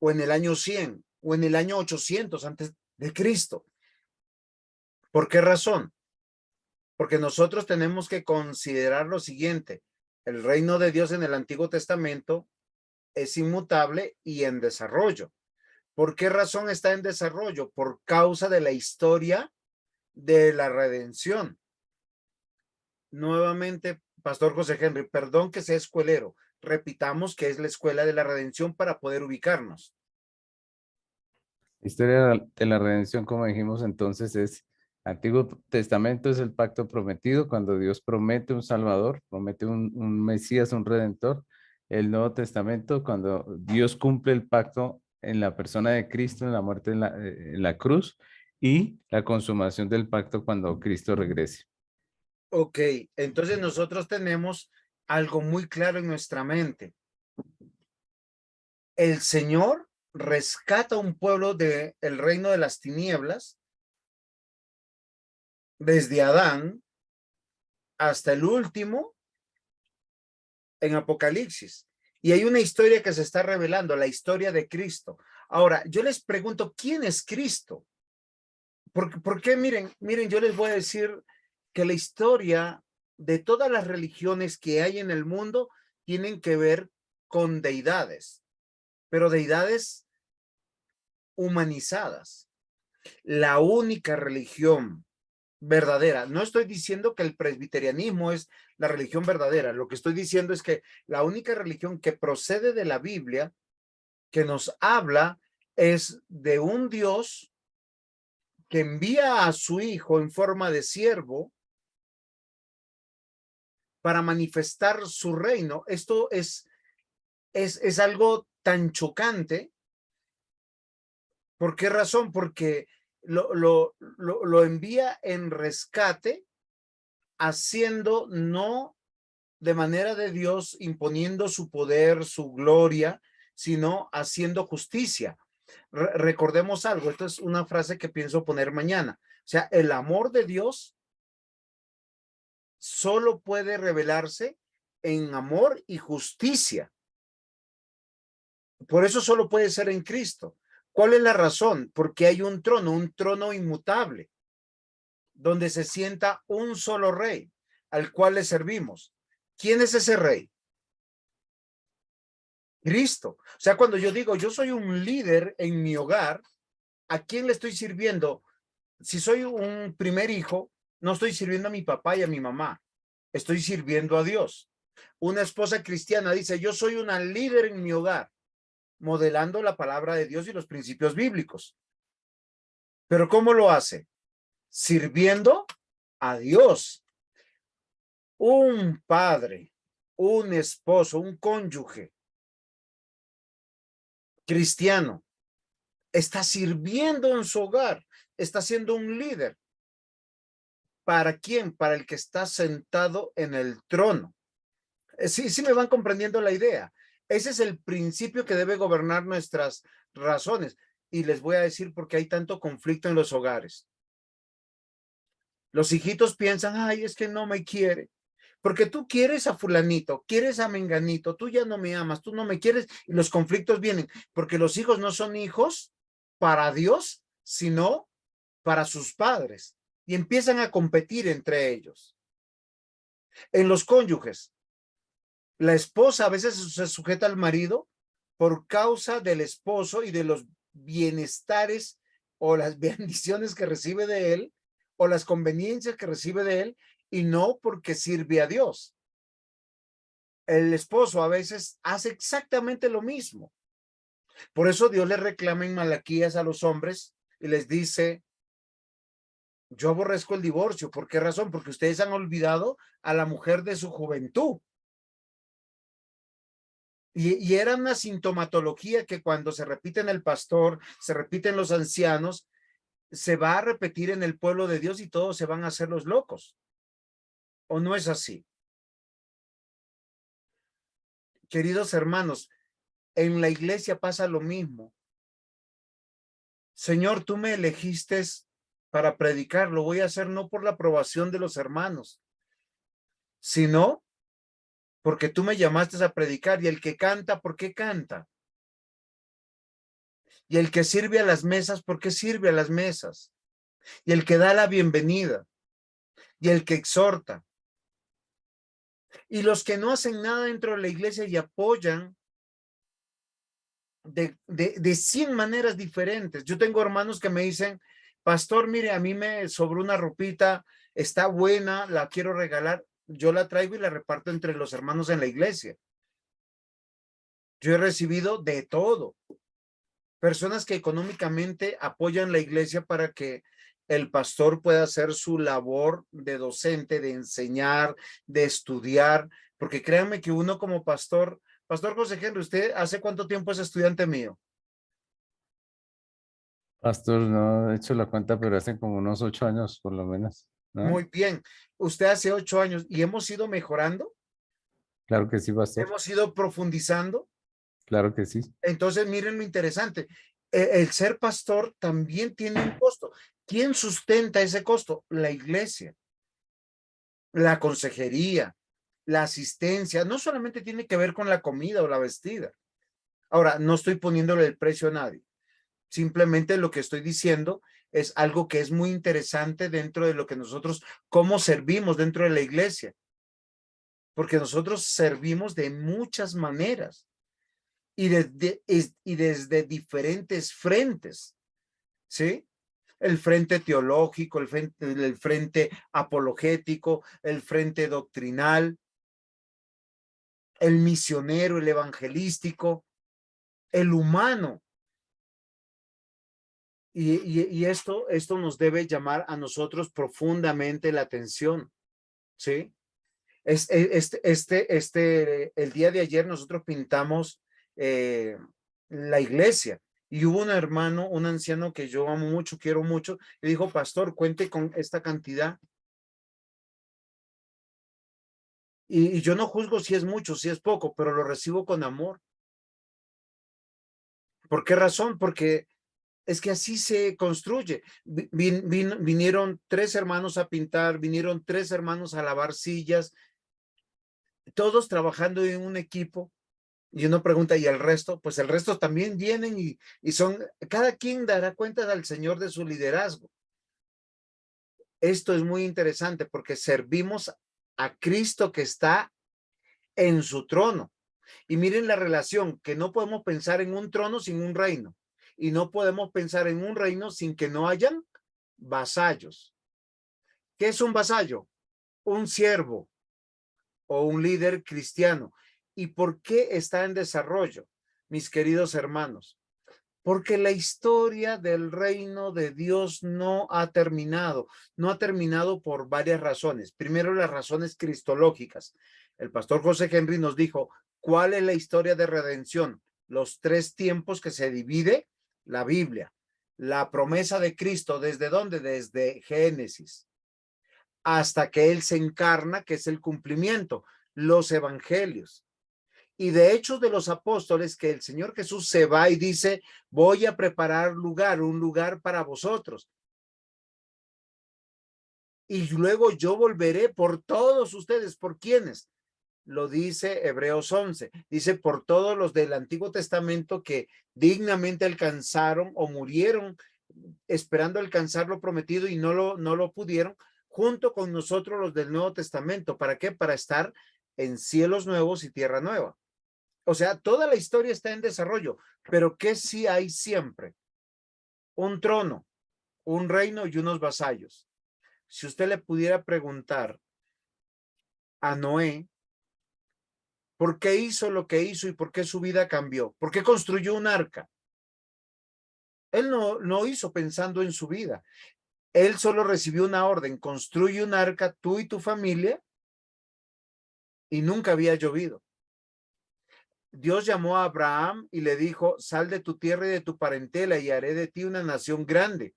o en el año 100 o en el año 800 antes de Cristo. ¿Por qué razón? Porque nosotros tenemos que considerar lo siguiente, el reino de Dios en el Antiguo Testamento es inmutable y en desarrollo. ¿Por qué razón está en desarrollo? Por causa de la historia de la redención. Nuevamente, Pastor José Henry, perdón que sea escuelero, repitamos que es la escuela de la redención para poder ubicarnos. La historia de la redención, como dijimos entonces, es Antiguo Testamento es el pacto prometido, cuando Dios promete un Salvador, promete un Mesías, un Redentor. El Nuevo Testamento, cuando Dios cumple el pacto en la persona de Cristo, en la muerte en la cruz, y la consumación del pacto cuando Cristo regrese. Ok, entonces nosotros tenemos algo muy claro en nuestra mente. El Señor rescata un pueblo del reino de las tinieblas desde Adán hasta el último en Apocalipsis. Y hay una historia que se está revelando, la historia de Cristo. Ahora, yo les pregunto, ¿quién es Cristo? ¿Por qué? Miren, yo les voy a decir que la historia de todas las religiones que hay en el mundo tienen que ver con deidades, pero deidades humanizadas. La única religión verdadera, no estoy diciendo que el presbiterianismo es la religión verdadera, lo que estoy diciendo es que la única religión que procede de la Biblia, que nos habla, es de un Dios que envía a su hijo en forma de siervo para manifestar su reino. Esto es algo tan chocante. ¿Por qué razón? Porque lo envía en rescate, haciendo no de manera de Dios, imponiendo su poder, su gloria, sino haciendo justicia. Recordemos algo, esto es una frase que pienso poner mañana. O sea, el amor de Dios solo puede revelarse en amor y justicia. Por eso solo puede ser en Cristo. ¿Cuál es la razón? Porque hay un trono inmutable, donde se sienta un solo rey, al cual le servimos. ¿Quién es ese rey? Cristo. O sea, cuando yo digo, yo soy un líder en mi hogar, ¿a quién le estoy sirviendo? Si soy un primer hijo, no estoy sirviendo a mi papá y a mi mamá, estoy sirviendo a Dios. Una esposa cristiana dice, yo soy una líder en mi hogar, modelando la palabra de Dios y los principios bíblicos. ¿Pero cómo lo hace? Sirviendo a Dios. Un padre, un esposo, un cónyuge cristiano está sirviendo en su hogar, está siendo un líder. ¿Para quién? Para el que está sentado en el trono. Sí me van comprendiendo la idea. Ese es el principio que debe gobernar nuestras razones. Y les voy a decir por qué hay tanto conflicto en los hogares. Los hijitos piensan, ay, es que no me quiere. Porque tú quieres a fulanito, quieres a menganito, tú ya no me amas, tú no me quieres, y los conflictos vienen. Porque los hijos no son hijos para Dios, sino para sus padres. Y empiezan a competir entre ellos. En los cónyuges, la esposa a veces se sujeta al marido por causa del esposo y de los bienestares o las bendiciones que recibe de él o las conveniencias que recibe de él, y no porque sirve a Dios. El esposo a veces hace exactamente lo mismo. Por eso Dios le reclama en Malaquías a los hombres y les dice, yo aborrezco el divorcio. ¿Por qué razón? Porque ustedes han olvidado a la mujer de su juventud. Y era una sintomatología que cuando se repite en el pastor, se repite en los ancianos, se va a repetir en el pueblo de Dios y todos se van a hacer los locos. ¿O no es así? Queridos hermanos, en la iglesia pasa lo mismo. Señor, tú me elegiste para predicar, lo voy a hacer no por la aprobación de los hermanos, sino porque tú me llamaste a predicar. Y el que canta, ¿por qué canta? Y el que sirve a las mesas, ¿por qué sirve a las mesas? Y el que da la bienvenida, y el que exhorta. Y los que no hacen nada dentro de la iglesia y apoyan de 100 maneras diferentes. Yo tengo hermanos que me dicen, pastor, mire, a mí me sobró una ropita, está buena, la quiero regalar. Yo la traigo y la reparto entre los hermanos en la iglesia. Yo he recibido de todo. Personas que económicamente apoyan la iglesia para que el pastor pueda hacer su labor de docente, de enseñar, de estudiar, porque créanme que uno como pastor, Pastor José Henry, ¿usted hace cuánto tiempo es estudiante mío? Pastor, no he hecho la cuenta, pero hace como unos 8 años por lo menos, ¿no? Muy bien. Usted hace 8 años y hemos ido mejorando, Claro que sí, pastor. hemos ido profundizando. Claro que sí. Entonces, miren lo interesante. El ser pastor también tiene un costo. ¿Quién sustenta ese costo? La iglesia, la consejería, la asistencia. No solamente tiene que ver con la comida o la vestida. Ahora, no estoy poniéndole el precio a nadie. Simplemente lo que estoy diciendo es algo que es muy interesante dentro de lo que nosotros, cómo servimos dentro de la iglesia. Porque nosotros servimos de muchas maneras y desde diferentes frentes, ¿sí? El frente teológico, el frente apologético, el frente doctrinal, el misionero, el evangelístico, el humano. Y esto nos debe llamar a nosotros profundamente la atención, ¿sí? El día de ayer nosotros pintamos la iglesia y hubo un hermano, un anciano que yo amo mucho, quiero mucho, y dijo, pastor, cuente con esta cantidad. Y yo no juzgo si es mucho, si es poco, pero lo recibo con amor. ¿Por qué razón? Porque es que así se construye. Vinieron 3 hermanos a pintar, vinieron 3 hermanos a lavar sillas, todos trabajando en un equipo. Y uno pregunta, ¿y el resto? Pues el resto también vienen y son, cada quien dará cuenta al Señor de su liderazgo. Esto es muy interesante porque servimos a Cristo que está en su trono. Y miren la relación, que no podemos pensar en un trono sin un reino. Y no podemos pensar en un reino sin que no hayan vasallos. ¿Qué es un vasallo? Un siervo o un líder cristiano. ¿Y por qué está en desarrollo, mis queridos hermanos? Porque la historia del reino de Dios no ha terminado. No ha terminado por varias razones. Primero, las razones cristológicas. El pastor José Henry nos dijo, ¿cuál es la historia de redención? Los 3 tiempos que se divide la Biblia. La promesa de Cristo, ¿desde dónde? Desde Génesis. Hasta que Él se encarna, que es el cumplimiento. Los evangelios. Y de Hechos de los Apóstoles, que el Señor Jesús se va y dice, voy a preparar un lugar para vosotros. Y luego yo volveré por todos ustedes. ¿Por quiénes? Lo dice Hebreos 11. Dice, por todos los del Antiguo Testamento que dignamente alcanzaron o murieron esperando alcanzar lo prometido y no lo pudieron, junto con nosotros los del Nuevo Testamento. ¿Para qué? Para estar en cielos nuevos y tierra nueva. O sea, toda la historia está en desarrollo, pero ¿qué sí hay siempre? Un trono, un reino y unos vasallos. Si usted le pudiera preguntar a Noé, ¿Por qué hizo lo que hizo y por qué su vida cambió? ¿Por qué construyó un arca? Él no hizo pensando en su vida. Él solo recibió una orden: construye un arca tú y tu familia, y nunca había llovido. Dios llamó a Abraham y le dijo: sal de tu tierra y de tu parentela y haré de ti una nación grande.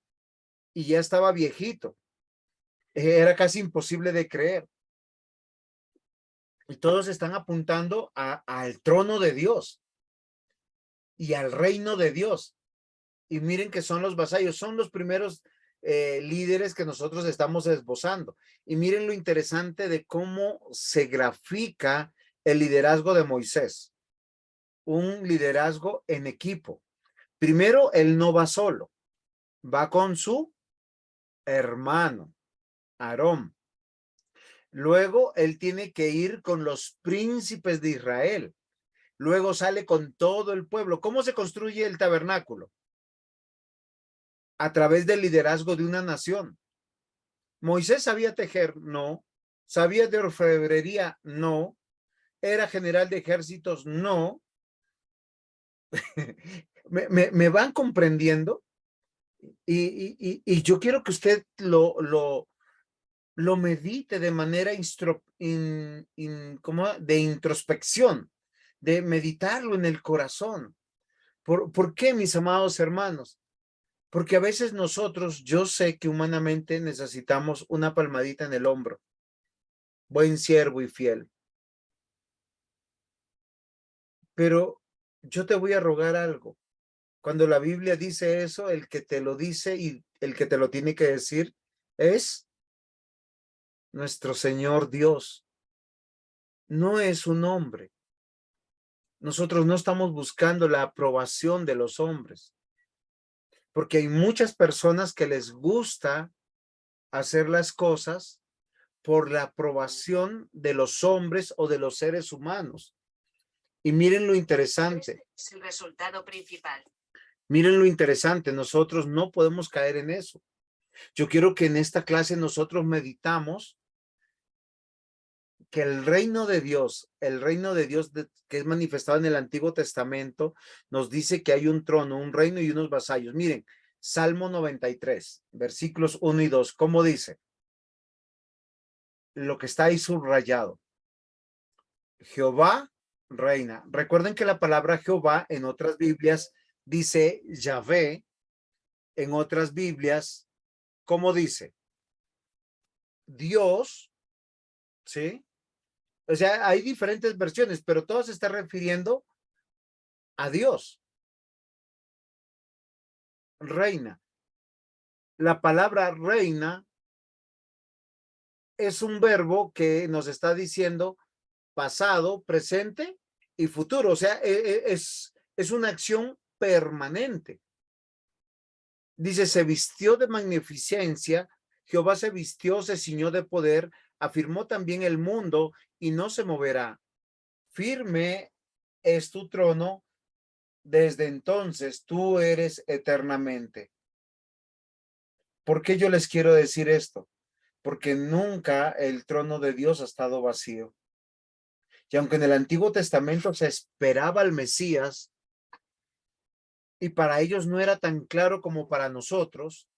Y ya estaba viejito. Era casi imposible de creer. Y todos están apuntando al trono de Dios y al reino de Dios. Y miren que son los vasallos, son los primeros líderes que nosotros estamos esbozando. Y miren lo interesante de cómo se grafica el liderazgo de Moisés. Un liderazgo en equipo. Primero, él no va solo, va con su hermano, Aarón. Luego, él tiene que ir con los príncipes de Israel. Luego sale con todo el pueblo. ¿Cómo se construye el tabernáculo? A través del liderazgo de una nación. ¿Moisés sabía tejer? No. ¿Sabía de orfebrería? No. ¿Era general de ejércitos? No. ¿Me van comprendiendo? Y yo quiero que usted lo medite de manera de introspección, de meditarlo en el corazón. ¿Por qué, mis amados hermanos? Porque a veces nosotros, yo sé que humanamente necesitamos una palmadita en el hombro. Buen siervo y fiel. Pero yo te voy a rogar algo. Cuando la Biblia dice eso, el que te lo dice y el que te lo tiene que decir es nuestro Señor Dios. No es un hombre. Nosotros no estamos buscando la aprobación de los hombres, porque hay muchas personas que les gusta hacer las cosas por la aprobación de los hombres o de los seres humanos. Y miren lo interesante. Es el resultado principal. Miren lo interesante, nosotros no podemos caer en eso. Yo quiero que en esta clase nosotros meditamos que el reino de Dios que es manifestado en el Antiguo Testamento, nos dice que hay un trono, un reino y unos vasallos. Miren, Salmo 93, versículos 1 y 2, ¿cómo dice? Lo que está ahí subrayado. Jehová reina. Recuerden que la palabra Jehová en otras Biblias dice Yahvé, en otras Biblias, ¿cómo dice? Dios, ¿sí? O sea, hay diferentes versiones, pero todas se están refiriendo a Dios. Reina. La palabra reina es un verbo que nos está diciendo pasado, presente y futuro. O sea, es una acción permanente. Dice, se vistió de magnificencia, Jehová se vistió, se ciñó de poder, afirmó también el mundo y no se moverá. Firme es tu trono, desde entonces tú eres eternamente. ¿Por qué yo les quiero decir esto? Porque nunca el trono de Dios ha estado vacío. Y aunque en el Antiguo Testamento se esperaba al Mesías, y para ellos no era tan claro como para nosotros,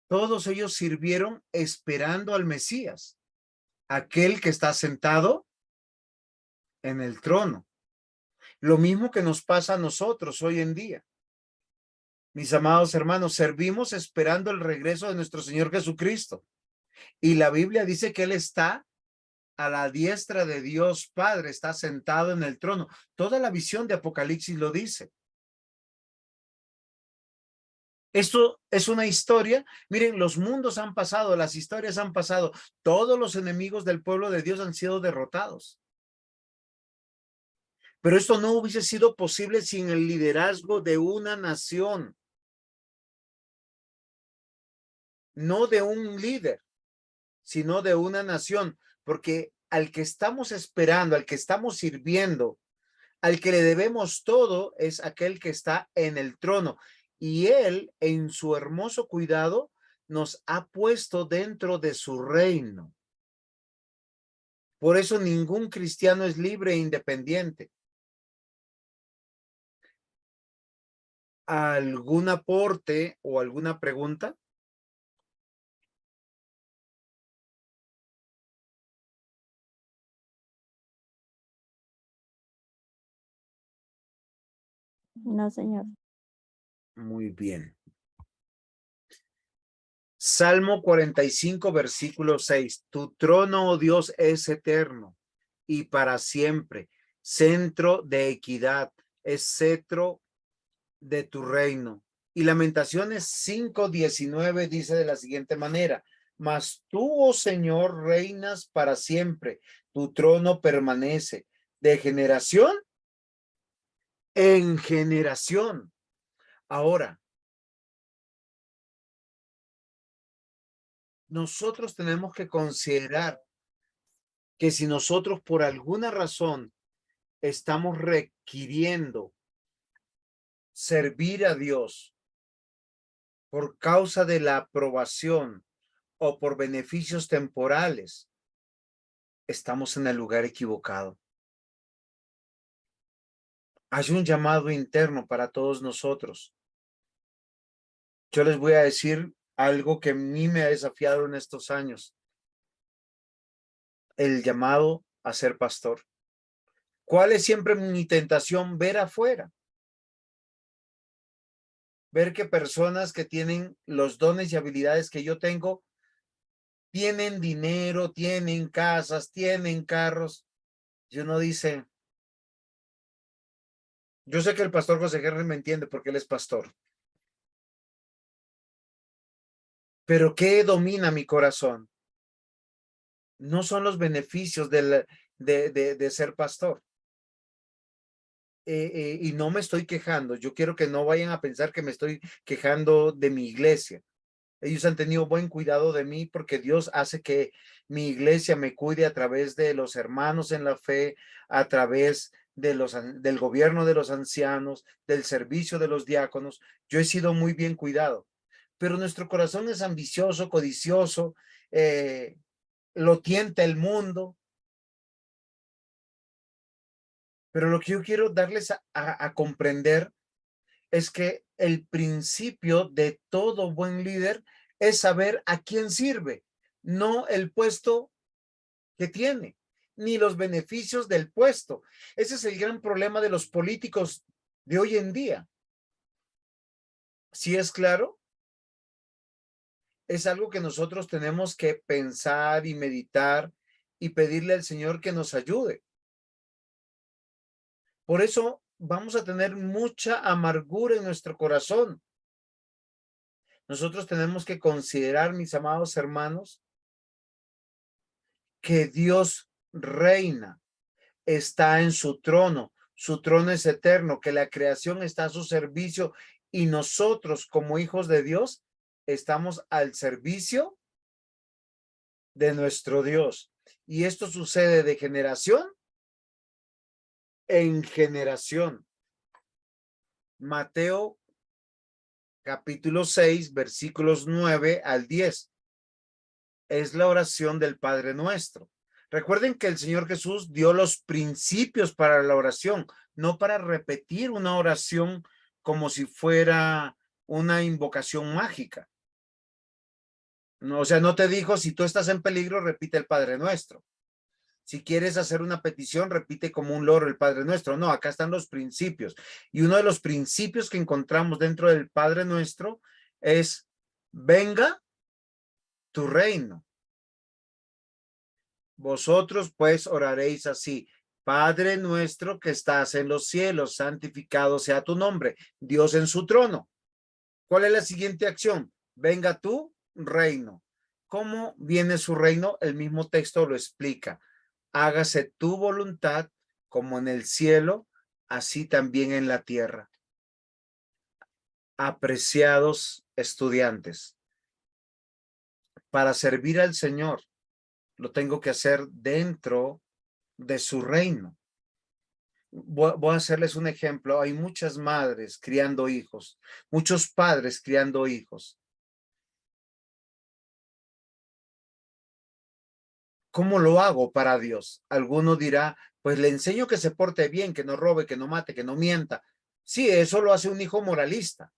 todos ellos sirvieron esperando al Mesías, aquel que está sentado en el trono. Lo mismo que nos pasa a nosotros hoy en día. Mis amados hermanos, servimos esperando el regreso de nuestro Señor Jesucristo. Y la Biblia dice que Él está a la diestra de Dios Padre, está sentado en el trono. Toda la visión de Apocalipsis lo dice. Esto es una historia. Miren, los mundos han pasado, las historias han pasado. Todos los enemigos del pueblo de Dios han sido derrotados. Pero esto no hubiese sido posible sin el liderazgo de una nación. No de un líder, sino de una nación. Porque al que estamos esperando, al que estamos sirviendo, al que le debemos todo, es aquel que está en el trono. Y él, en su hermoso cuidado, nos ha puesto dentro de su reino. Por eso ningún cristiano es libre e independiente. ¿Algún aporte o alguna pregunta? No, señor. Muy bien. Salmo 45, versículo 6. Tu trono, oh Dios, es eterno y para siempre. Centro de equidad, es cetro de tu reino. Y Lamentaciones 5:19 dice de la siguiente manera: mas tú, oh Señor, reinas para siempre, tu trono permanece de generación en generación. Ahora, nosotros tenemos que considerar que si nosotros por alguna razón estamos requiriendo servir a Dios por causa de la aprobación o por beneficios temporales, estamos en el lugar equivocado. Hay un llamado interno para todos nosotros. Yo les voy a decir algo que a mí me ha desafiado en estos años. El llamado a ser pastor. ¿Cuál es siempre mi tentación? Ver afuera. Ver que personas que tienen los dones y habilidades que yo tengo, tienen dinero, tienen casas, tienen carros. Y uno dice, yo sé que el pastor José Henry me entiende porque él es pastor. Pero ¿qué domina mi corazón? No son los beneficios de ser pastor. Y no me estoy quejando. Yo quiero que no vayan a pensar que me estoy quejando de mi iglesia. Ellos han tenido buen cuidado de mí porque Dios hace que mi iglesia me cuide a través de los hermanos en la fe, a través del gobierno de los ancianos, del servicio de los diáconos. Yo he sido muy bien cuidado, pero nuestro corazón es ambicioso, codicioso, lo tienta el mundo. Pero lo que yo quiero darles a comprender es que el principio de todo buen líder es saber a quién sirve, no el puesto que tiene, ni los beneficios del puesto. Ese es el gran problema de los políticos de hoy en día. ¿Sí es claro? Es algo que nosotros tenemos que pensar y meditar y pedirle al Señor que nos ayude. Por eso vamos a tener mucha amargura en nuestro corazón. Nosotros tenemos que considerar, mis amados hermanos, que Dios reina, está en su trono es eterno, que la creación está a su servicio y nosotros como hijos de Dios estamos al servicio de nuestro Dios. Y esto sucede de generación en generación. Mateo capítulo 6, versículos 9 al 10. Es la oración del Padre Nuestro. Recuerden que el Señor Jesús dio los principios para la oración, no para repetir una oración como si fuera una invocación mágica. No, o sea, no te dijo, si tú estás en peligro, repite el Padre Nuestro. Si quieres hacer una petición, repite como un loro el Padre Nuestro. No, acá están los principios. Y uno de los principios que encontramos dentro del Padre Nuestro es, venga tu reino. Vosotros pues oraréis así: Padre nuestro que estás en los cielos, santificado sea tu nombre. Dios en su trono. ¿Cuál es la siguiente acción? Venga tu reino. ¿Cómo viene su reino? El mismo texto lo explica. Hágase tu voluntad como en el cielo, así también en la tierra. Apreciados estudiantes, para servir al Señor, lo tengo que hacer dentro de su reino. Voy a hacerles un ejemplo. Hay muchas madres criando hijos, muchos padres criando hijos. ¿Cómo lo hago para Dios? Alguno dirá, pues le enseño que se porte bien, que no robe, que no mate, que no mienta. Sí, eso lo hace un hijo moralista.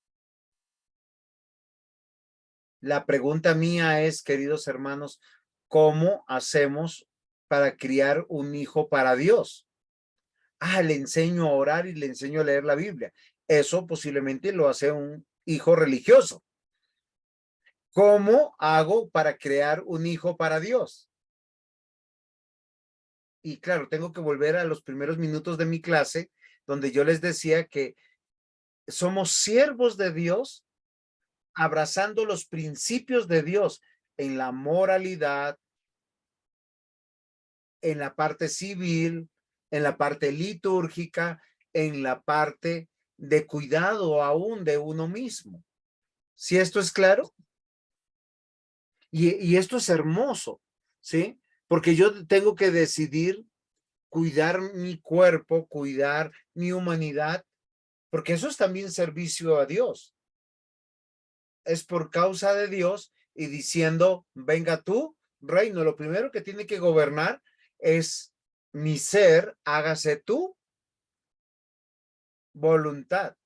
La pregunta mía es, queridos hermanos, ¿cómo hacemos para criar un hijo para Dios? Le enseño a orar y le enseño a leer la Biblia. Eso posiblemente lo hace un hijo religioso. ¿Cómo hago para crear un hijo para Dios? Y claro, tengo que volver a los primeros minutos de mi clase, donde yo les decía que somos siervos de Dios, abrazando los principios de Dios en la moralidad, en la parte civil, en la parte litúrgica, en la parte de cuidado aún de uno mismo. ¿Sí esto es claro? Y esto es hermoso, ¿sí? Porque yo tengo que decidir cuidar mi cuerpo, cuidar mi humanidad, porque eso es también servicio a Dios. Es por causa de Dios y diciendo, venga tú, reino, lo primero que tiene que gobernar es mi ser, hágase tu voluntad.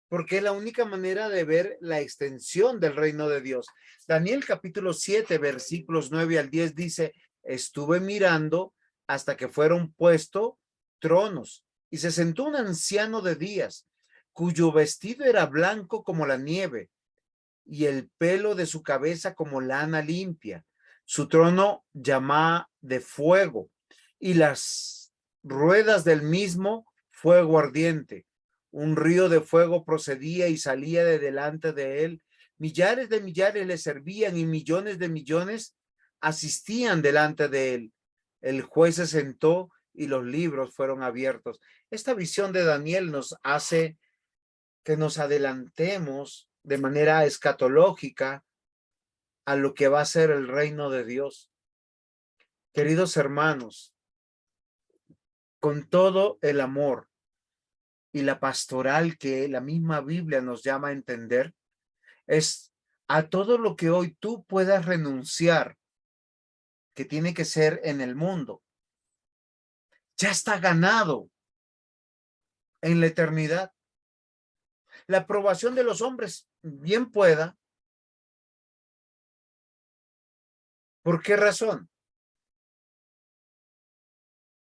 Porque es la única manera de ver la extensión del reino de Dios. Daniel capítulo 7, versículos 9 al 10 dice, estuve mirando hasta que fueron puestos tronos y se sentó un anciano de días, cuyo vestido era blanco como la nieve y el pelo de su cabeza como lana limpia. Su trono llamaba de fuego y las ruedas del mismo fuego ardiente. Un río de fuego procedía y salía de delante de él. Millares de millares le servían y millones de millones asistían delante de él. El juez se sentó y los libros fueron abiertos. Esta visión de Daniel nos hace que nos adelantemos de manera escatológica a lo que va a ser el reino de Dios. Queridos hermanos, con todo el amor y la pastoral que la misma Biblia nos llama a entender, es a todo lo que hoy tú puedas renunciar, que tiene que ser en el mundo, ya está ganado en la eternidad. La aprobación de los hombres bien pueda. ¿Por qué razón?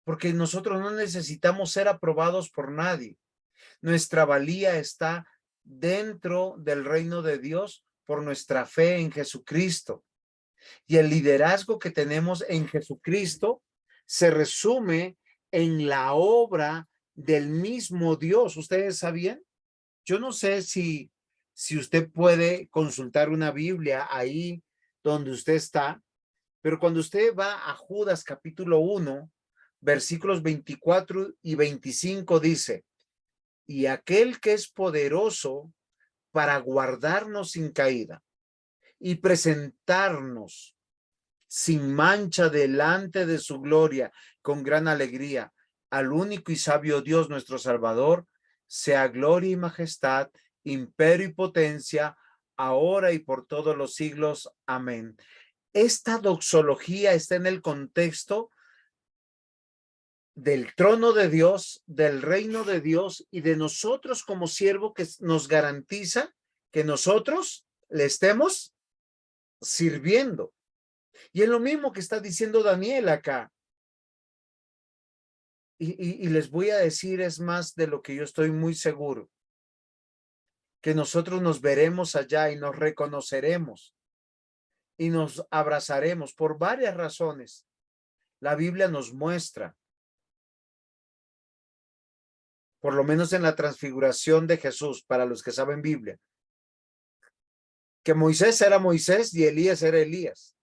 Porque nosotros no necesitamos ser aprobados por nadie. Nuestra valía está dentro del reino de Dios por nuestra fe en Jesucristo. Y el liderazgo que tenemos en Jesucristo se resume en la obra del mismo Dios. ¿Ustedes sabían? Yo no sé si usted puede consultar una Biblia ahí donde usted está, pero cuando usted va a Judas capítulo 1, versículos 24 y 25 dice, y aquel que es poderoso para guardarnos sin caída y presentarnos sin mancha delante de su gloria con gran alegría, al único y sabio Dios nuestro Salvador, sea gloria y majestad, imperio y potencia, ahora y por todos los siglos. Amén. Esta doxología está en el contexto del trono de Dios, del reino de Dios y de nosotros como siervo que nos garantiza que nosotros le estemos sirviendo. Y es lo mismo que está diciendo Daniel acá. Y les voy a decir, es más de lo que yo estoy muy seguro, que nosotros nos veremos allá y nos reconoceremos y nos abrazaremos por varias razones. La Biblia nos muestra, por lo menos en la transfiguración de Jesús, para los que saben Biblia, que Moisés era Moisés y Elías era Elías.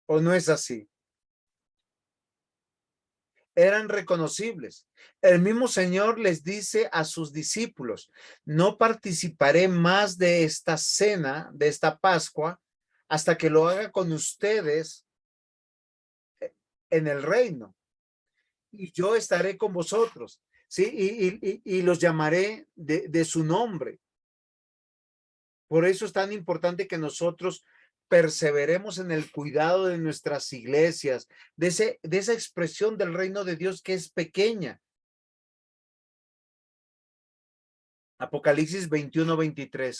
¿O no es así? Eran reconocibles. El mismo Señor les dice a sus discípulos, no participaré más de esta cena, de esta Pascua, hasta que lo haga con ustedes en el reino. Y yo estaré con vosotros, ¿sí? Y los llamaré de su nombre. Por eso es tan importante que nosotros perseveremos en el cuidado de nuestras iglesias, de esa expresión del reino de Dios que es pequeña. Apocalipsis 21-23.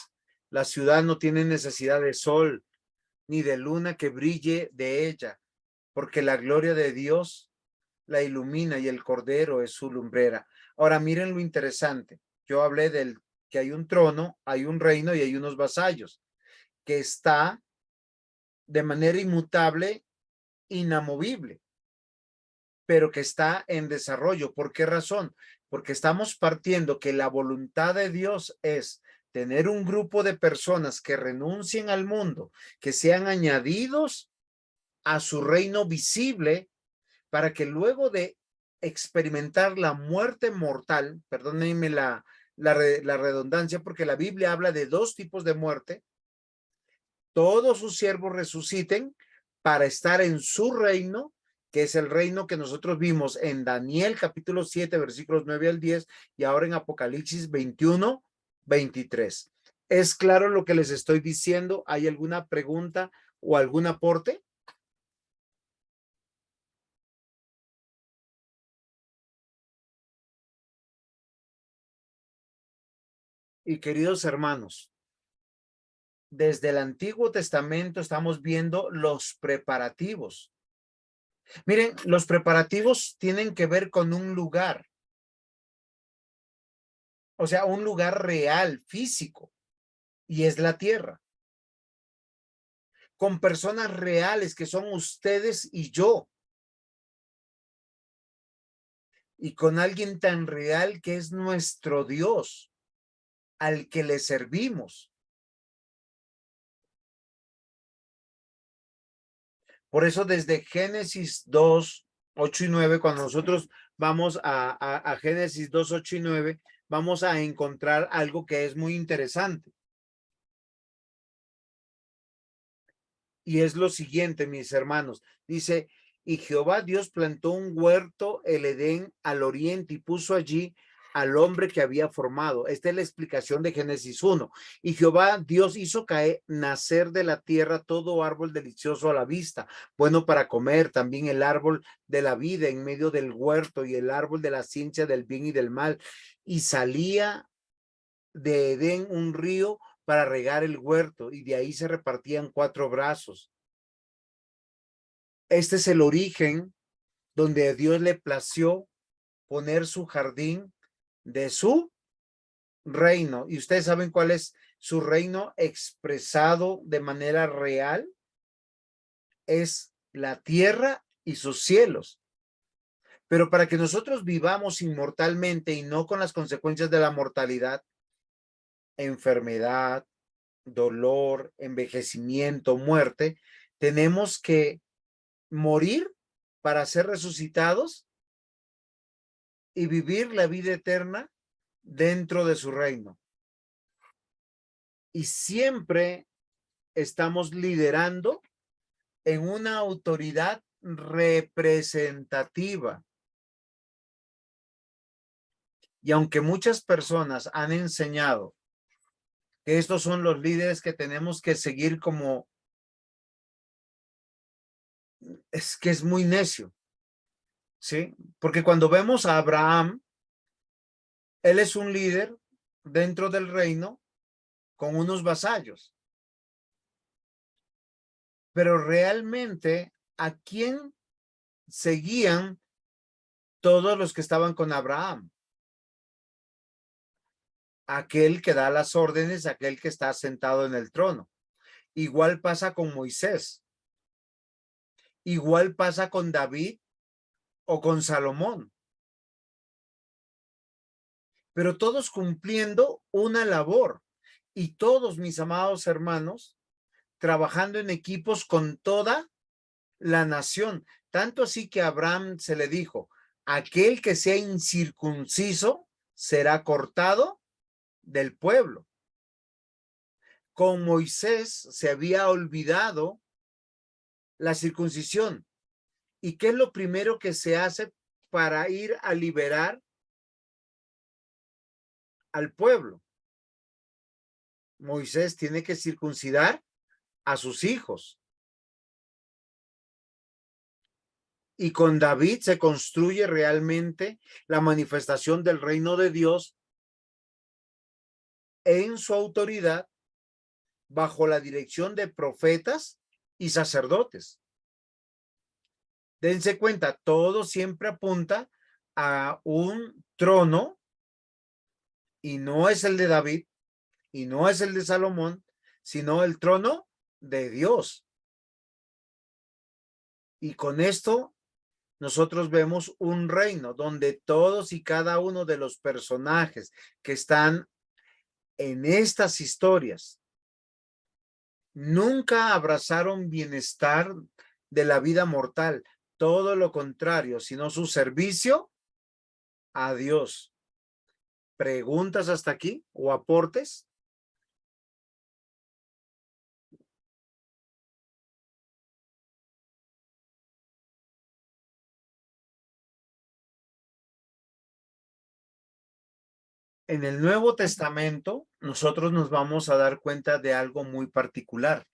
La ciudad no tiene necesidad de sol ni de luna que brille de ella, porque la gloria de Dios la ilumina y el Cordero es su lumbrera. Ahora miren lo interesante. Yo hablé del que hay un trono, hay un reino y hay unos vasallos, que está de manera inmutable, inamovible, pero que está en desarrollo. ¿Por qué razón? Porque estamos partiendo que la voluntad de Dios es tener un grupo de personas que renuncien al mundo, que sean añadidos a su reino visible, para que luego de experimentar la muerte mortal, perdónenme la redundancia, porque la Biblia habla de dos tipos de muerte, todos sus siervos resuciten para estar en su reino, que es el reino que nosotros vimos en Daniel capítulo 7, versículos 9 al 10, y ahora en Apocalipsis 21-23. ¿Es claro lo que les estoy diciendo? ¿Hay alguna pregunta o algún aporte? Y queridos hermanos, desde el Antiguo Testamento estamos viendo los preparativos. Miren, los preparativos tienen que ver con un lugar, o sea, un lugar real, físico, y es la tierra, con personas reales que son ustedes y yo, y con alguien tan real que es nuestro Dios, al que le servimos. Por eso desde Génesis 2, 8 y 9, cuando nosotros vamos a Génesis 2, 8 y 9, vamos a encontrar algo que es muy interesante. Y es lo siguiente, mis hermanos. Dice, y Jehová Dios plantó un huerto, el Edén, al oriente, y puso allí al hombre que había formado. Esta es la explicación de Génesis 1. Y Jehová Dios hizo nacer de la tierra todo árbol delicioso a la vista, bueno para comer, también el árbol de la vida en medio del huerto y el árbol de la ciencia del bien y del mal. Y salía de Edén un río para regar el huerto, y de ahí se repartían 4 brazos. Este es el origen donde a Dios le plació poner su jardín de su reino. Y ustedes saben cuál es su reino expresado de manera real. Es la tierra y sus cielos. Pero para que nosotros vivamos inmortalmente y no con las consecuencias de la mortalidad, enfermedad, dolor, envejecimiento, muerte, tenemos que morir para ser resucitados y vivir la vida eterna dentro de su reino. Y siempre estamos liderando en una autoridad representativa. Y aunque muchas personas han enseñado que estos son los líderes que tenemos que seguir, como es que es muy necio, ¿sí? Porque cuando vemos a Abraham, él es un líder dentro del reino con unos vasallos. Pero realmente, ¿a quién seguían todos los que estaban con Abraham? Aquel que da las órdenes, aquel que está sentado en el trono. Igual pasa con Moisés. Igual pasa con David o con Salomón. Pero todos cumpliendo una labor. Y todos, mis amados hermanos, trabajando en equipos con toda la nación. Tanto así que a Abraham se le dijo, aquel que sea incircunciso será cortado del pueblo. Con Moisés se había olvidado la circuncisión. ¿Y qué es lo primero que se hace para ir a liberar al pueblo? Moisés tiene que circuncidar a sus hijos. Y con David se construye realmente la manifestación del reino de Dios en su autoridad bajo la dirección de profetas y sacerdotes. Dense cuenta, todo siempre apunta a un trono y no es el de David y no es el de Salomón, sino el trono de Dios. Y con esto nosotros vemos un reino donde todos y cada uno de los personajes que están en estas historias nunca abrazaron bienestar de la vida mortal, todo lo contrario, sino su servicio a Dios. ¿Preguntas hasta aquí o aportes? En el Nuevo Testamento, nosotros nos vamos a dar cuenta de algo muy particular.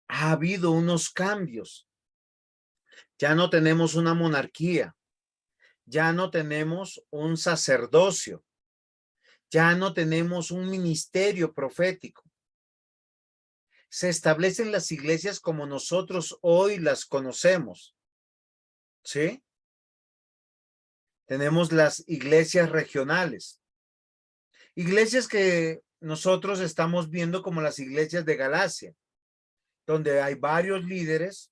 Ha habido unos cambios. Ya no tenemos una monarquía. Ya no tenemos un sacerdocio. Ya no tenemos un ministerio profético. Se establecen las iglesias como nosotros hoy las conocemos. ¿Sí? Tenemos las iglesias regionales. Iglesias que nosotros estamos viendo como las iglesias de Galacia, donde hay varios líderes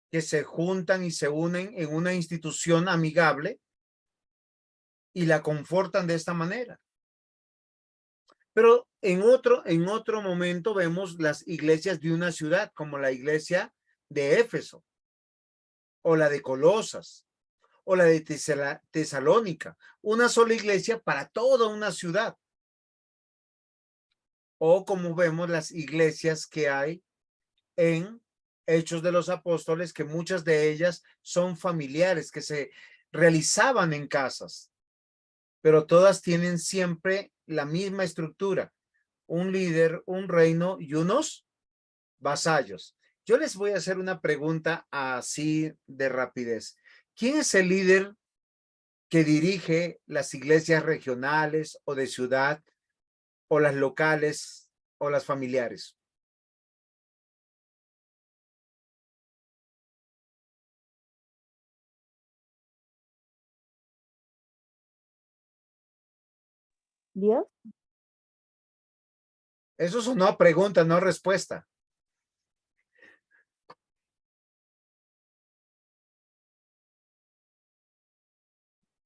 que se juntan y se unen en una institución amigable y la confortan de esta manera. Pero en otro momento vemos las iglesias de una ciudad, como la iglesia de Éfeso, o la de Colosas, o la de Tesalónica, una sola iglesia para toda una ciudad. O como vemos las iglesias que hay en Hechos de los Apóstoles, que muchas de ellas son familiares, que se realizaban en casas, pero todas tienen siempre la misma estructura, un líder, un reino y unos vasallos. Yo les voy a hacer una pregunta así de rapidez. ¿Quién es el líder que dirige las iglesias regionales o de ciudad o las locales o las familiares? Dios. Eso es una pregunta, no respuesta.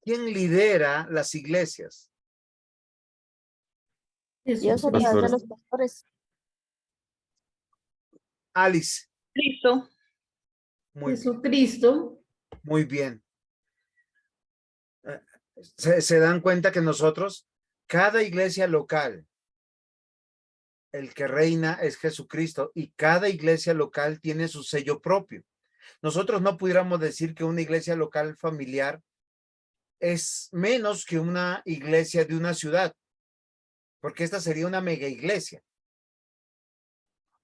¿Quién lidera las iglesias? Dios a través de Pastores. los pastores. Alice, Cristo. muy bien, Jesucristo. muy bien. Se dan cuenta que nosotros, cada iglesia local, el que reina es Jesucristo y cada iglesia local tiene su sello propio. Nosotros no pudiéramos decir que una iglesia local familiar es menos que una iglesia de una ciudad, porque esta sería una mega iglesia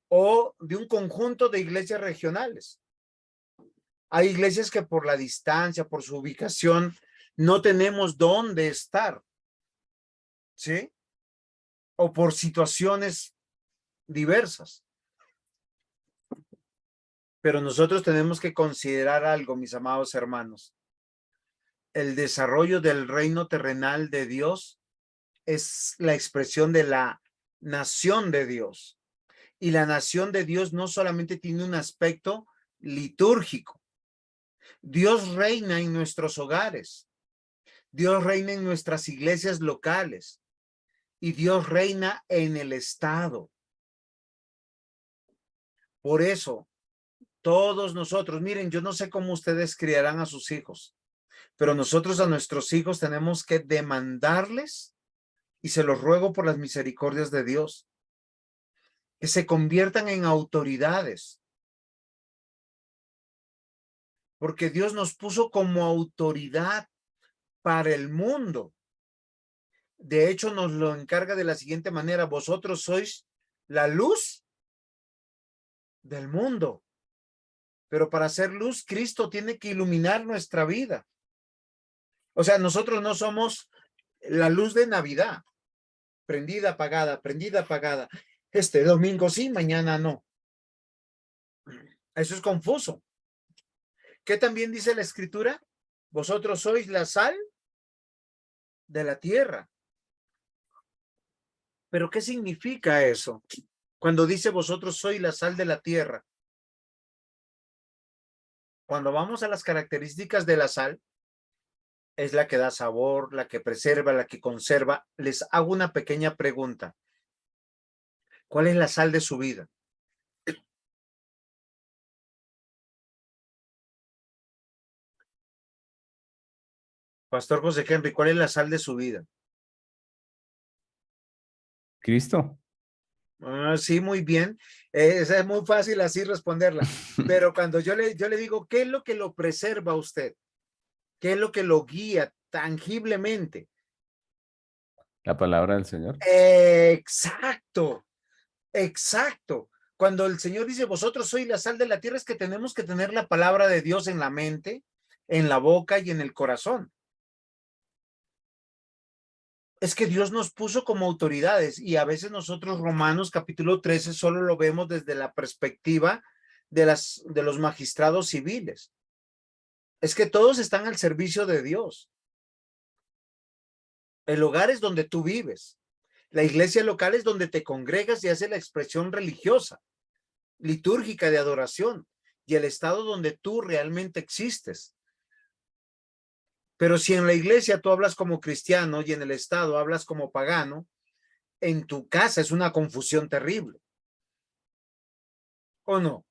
o de un conjunto de iglesias regionales. Hay iglesias que por la distancia, por su ubicación, no tenemos dónde estar, ¿sí? O por situaciones diversas. Pero nosotros tenemos que considerar algo, mis amados hermanos. El desarrollo del reino terrenal de Dios es la expresión de la nación de Dios. Y la nación de Dios no solamente tiene un aspecto litúrgico. Dios reina en nuestros hogares. Dios reina en nuestras iglesias locales. Y Dios reina en el Estado. Por eso, todos nosotros, miren, yo no sé cómo ustedes criarán a sus hijos, pero nosotros a nuestros hijos tenemos que demandarles, y se los ruego por las misericordias de Dios, que se conviertan en autoridades. Porque Dios nos puso como autoridad para el mundo. De hecho, nos lo encarga de la siguiente manera: vosotros sois la luz del mundo. Pero para hacer luz, Cristo tiene que iluminar nuestra vida. O sea, nosotros no somos la luz de Navidad. Prendida, apagada, prendida, apagada. Este domingo sí, mañana no. Eso es confuso. ¿Qué también dice la Escritura? Vosotros sois la sal de la tierra. ¿Pero qué significa eso? Cuando dice vosotros sois la sal de la tierra. Cuando vamos a las características de la sal, es la que da sabor, la que preserva, la que conserva. Les hago una pequeña pregunta. ¿Cuál es la sal de su vida? Pastor José Henry, ¿cuál es la sal de su vida? Cristo. Sí, muy bien. Es muy fácil así responderla. Pero cuando yo le digo, ¿qué es lo que lo preserva a usted? ¿Qué es lo que lo guía tangiblemente? La palabra del Señor. Exacto, exacto. Cuando el Señor dice, vosotros sois la sal de la tierra, es que tenemos que tener la palabra de Dios en la mente, en la boca y en el corazón. Es que Dios nos puso como autoridades y a veces nosotros Romanos capítulo 13 solo lo vemos desde la perspectiva de los magistrados civiles. Es que todos están al servicio de Dios. El hogar es donde tú vives. La iglesia local es donde te congregas y haces la expresión religiosa, litúrgica de adoración, y el estado donde tú realmente existes. Pero si en la iglesia tú hablas como cristiano y en el estado hablas como pagano, en tu casa es una confusión terrible. ¿O no?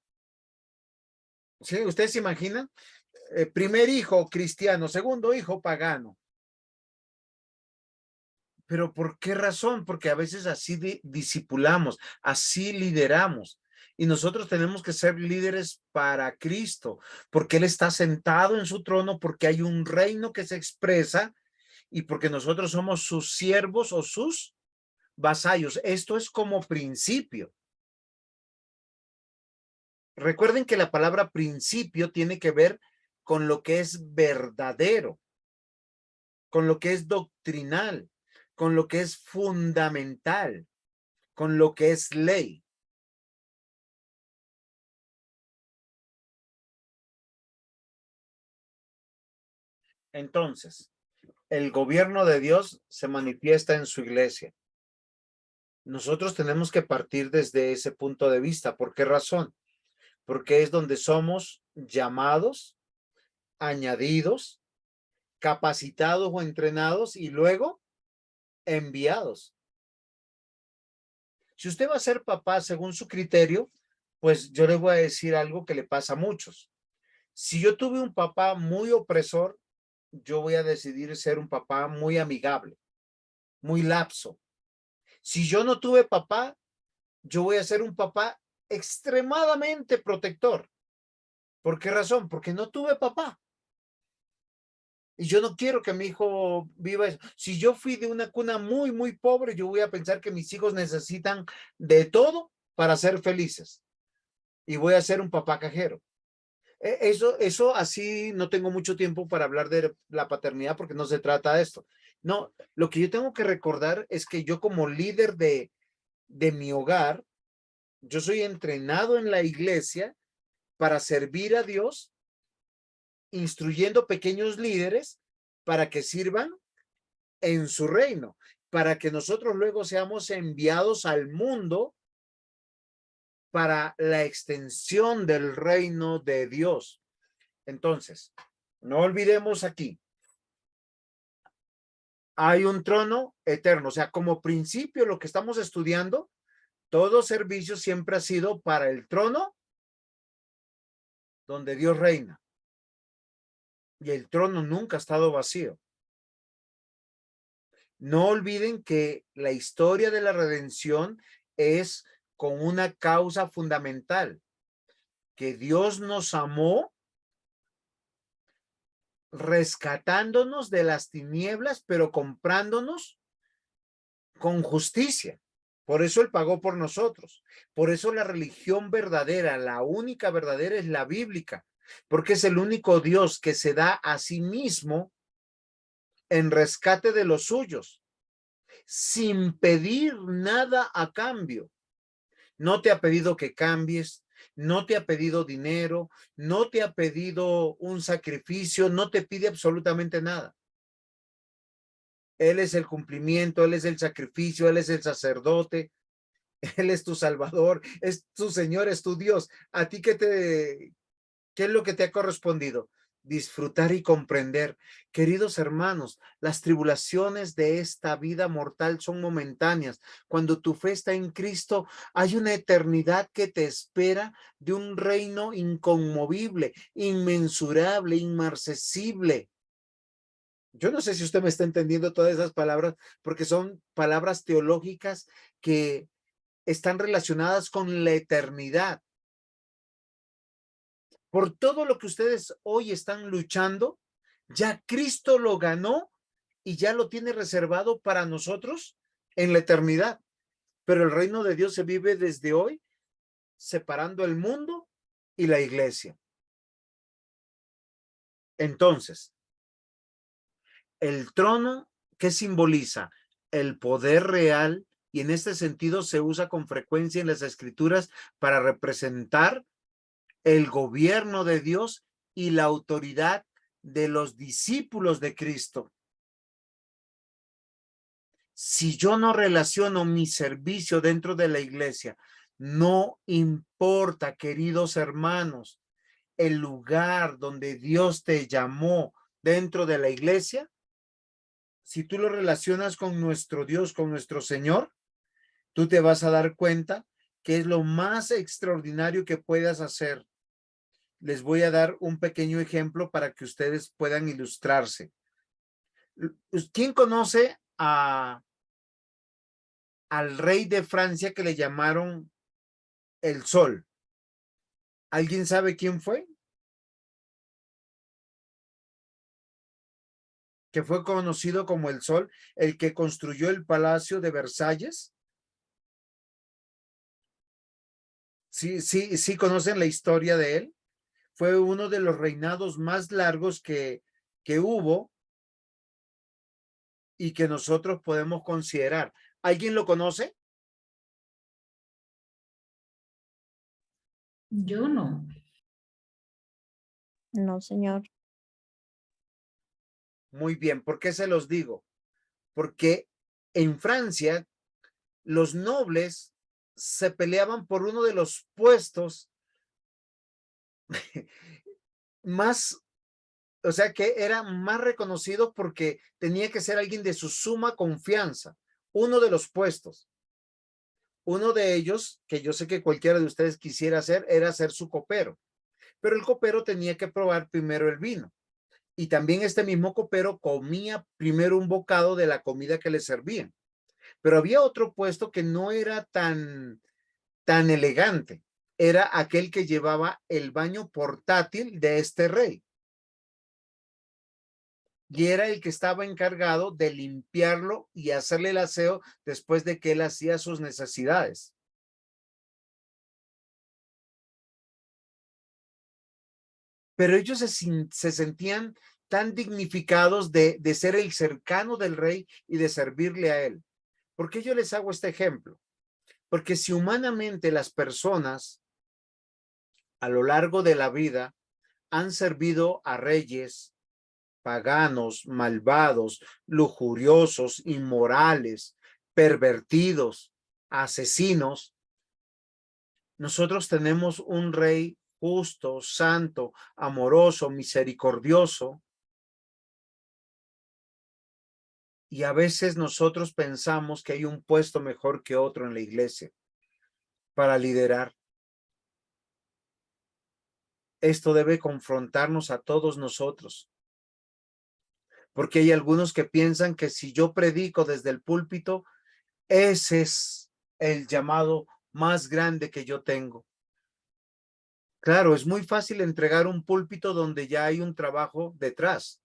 ¿Sí? ¿Ustedes se imaginan? Primer hijo cristiano, segundo hijo pagano. ¿Pero por qué razón? Porque a veces así discipulamos, así lideramos. Y nosotros tenemos que ser líderes para Cristo, porque Él está sentado en su trono, porque hay un reino que se expresa y porque nosotros somos sus siervos o sus vasallos. Esto es como principio. Recuerden que la palabra principio tiene que ver con lo que es verdadero, con lo que es doctrinal, con lo que es fundamental, con lo que es ley. Entonces, el gobierno de Dios se manifiesta en su iglesia. Nosotros tenemos que partir desde ese punto de vista. ¿Por qué razón? Porque es donde somos llamados, añadidos, capacitados o entrenados y luego enviados. Si usted va a ser papá según su criterio, pues yo le voy a decir algo que le pasa a muchos. Si yo tuve un papá muy opresor, yo voy a decidir ser un papá muy amigable, muy lapso. Si yo no tuve papá, yo voy a ser un papá extremadamente protector. ¿Por qué razón? Porque no tuve papá. Y yo no quiero que mi hijo viva eso. Si yo fui de una cuna muy, muy pobre, yo voy a pensar que mis hijos necesitan de todo para ser felices. Y voy a ser un papá cajero. Eso así no tengo mucho tiempo para hablar de la paternidad porque no se trata de esto. No, lo que yo tengo que recordar es que yo como líder de mi hogar, yo soy entrenado en la iglesia para servir a Dios, instruyendo pequeños líderes para que sirvan en su reino, para que nosotros luego seamos enviados al mundo para la extensión del reino de Dios. Entonces, no olvidemos aquí, hay un trono eterno, o sea, como principio lo que estamos estudiando, todo servicio siempre ha sido para el trono donde Dios reina. Y el trono nunca ha estado vacío. No olviden que la historia de la redención es con una causa fundamental, que Dios nos amó rescatándonos de las tinieblas, pero comprándonos con justicia. Por eso Él pagó por nosotros. Por eso la religión verdadera, la única verdadera es la bíblica, porque es el único Dios que se da a sí mismo en rescate de los suyos, sin pedir nada a cambio. No te ha pedido que cambies, no te ha pedido dinero, no te ha pedido un sacrificio, no te pide absolutamente nada. Él es el cumplimiento, Él es el sacrificio, Él es el sacerdote, Él es tu Salvador, es tu Señor, es tu Dios. ¿A ti qué es lo que te ha correspondido? Disfrutar y comprender. Queridos hermanos, las tribulaciones de esta vida mortal son momentáneas. Cuando tu fe está en Cristo, hay una eternidad que te espera de un reino inconmovible, inmensurable, inmarcesible. Yo no sé si usted me está entendiendo todas esas palabras, porque son palabras teológicas que están relacionadas con la eternidad. Por todo lo que ustedes hoy están luchando, ya Cristo lo ganó y ya lo tiene reservado para nosotros en la eternidad. Pero el reino de Dios se vive desde hoy, separando el mundo y la iglesia. Entonces, el trono, ¿qué simboliza? El poder real, y en este sentido se usa con frecuencia en las escrituras para representar el gobierno de Dios y la autoridad de los discípulos de Cristo. Si yo no relaciono mi servicio dentro de la iglesia, no importa, queridos hermanos, el lugar donde Dios te llamó dentro de la iglesia, si tú lo relacionas con nuestro Dios, con nuestro Señor, tú te vas a dar cuenta que es lo más extraordinario que puedas hacer. Les voy a dar un pequeño ejemplo para que ustedes puedan ilustrarse. ¿Quién conoce al rey de Francia que le llamaron el Sol? ¿Alguien sabe quién fue? Que fue conocido como el Sol, el que construyó el Palacio de Versalles. Sí, conocen la historia de él. Fue uno de los reinados más largos que hubo y que nosotros podemos considerar. ¿Alguien lo conoce? Yo no. No, señor. Muy bien, ¿por qué se los digo? Porque en Francia los nobles se peleaban por uno de los puestos más, o sea, que era más reconocido porque tenía que ser alguien de su suma confianza. Uno de los puestos. Uno de ellos, que yo sé que cualquiera de ustedes quisiera hacer, era ser su copero. Pero el copero tenía que probar primero el vino. Y también este mismo copero comía primero un bocado de la comida que le servían. Pero había otro puesto que no era tan elegante. Era aquel que llevaba el baño portátil de este rey. Y era el que estaba encargado de limpiarlo y hacerle el aseo después de que él hacía sus necesidades. Pero ellos se sentían tan dignificados de ser el cercano del rey y de servirle a él. ¿Por qué yo les hago este ejemplo? Porque si humanamente las personas a lo largo de la vida han servido a reyes paganos, malvados, lujuriosos, inmorales, pervertidos, asesinos, nosotros tenemos un rey justo, santo, amoroso, misericordioso. Y a veces nosotros pensamos que hay un puesto mejor que otro en la iglesia para liderar. Esto debe confrontarnos a todos nosotros. Porque hay algunos que piensan que si yo predico desde el púlpito, ese es el llamado más grande que yo tengo. Claro, es muy fácil entregar un púlpito donde ya hay un trabajo detrás.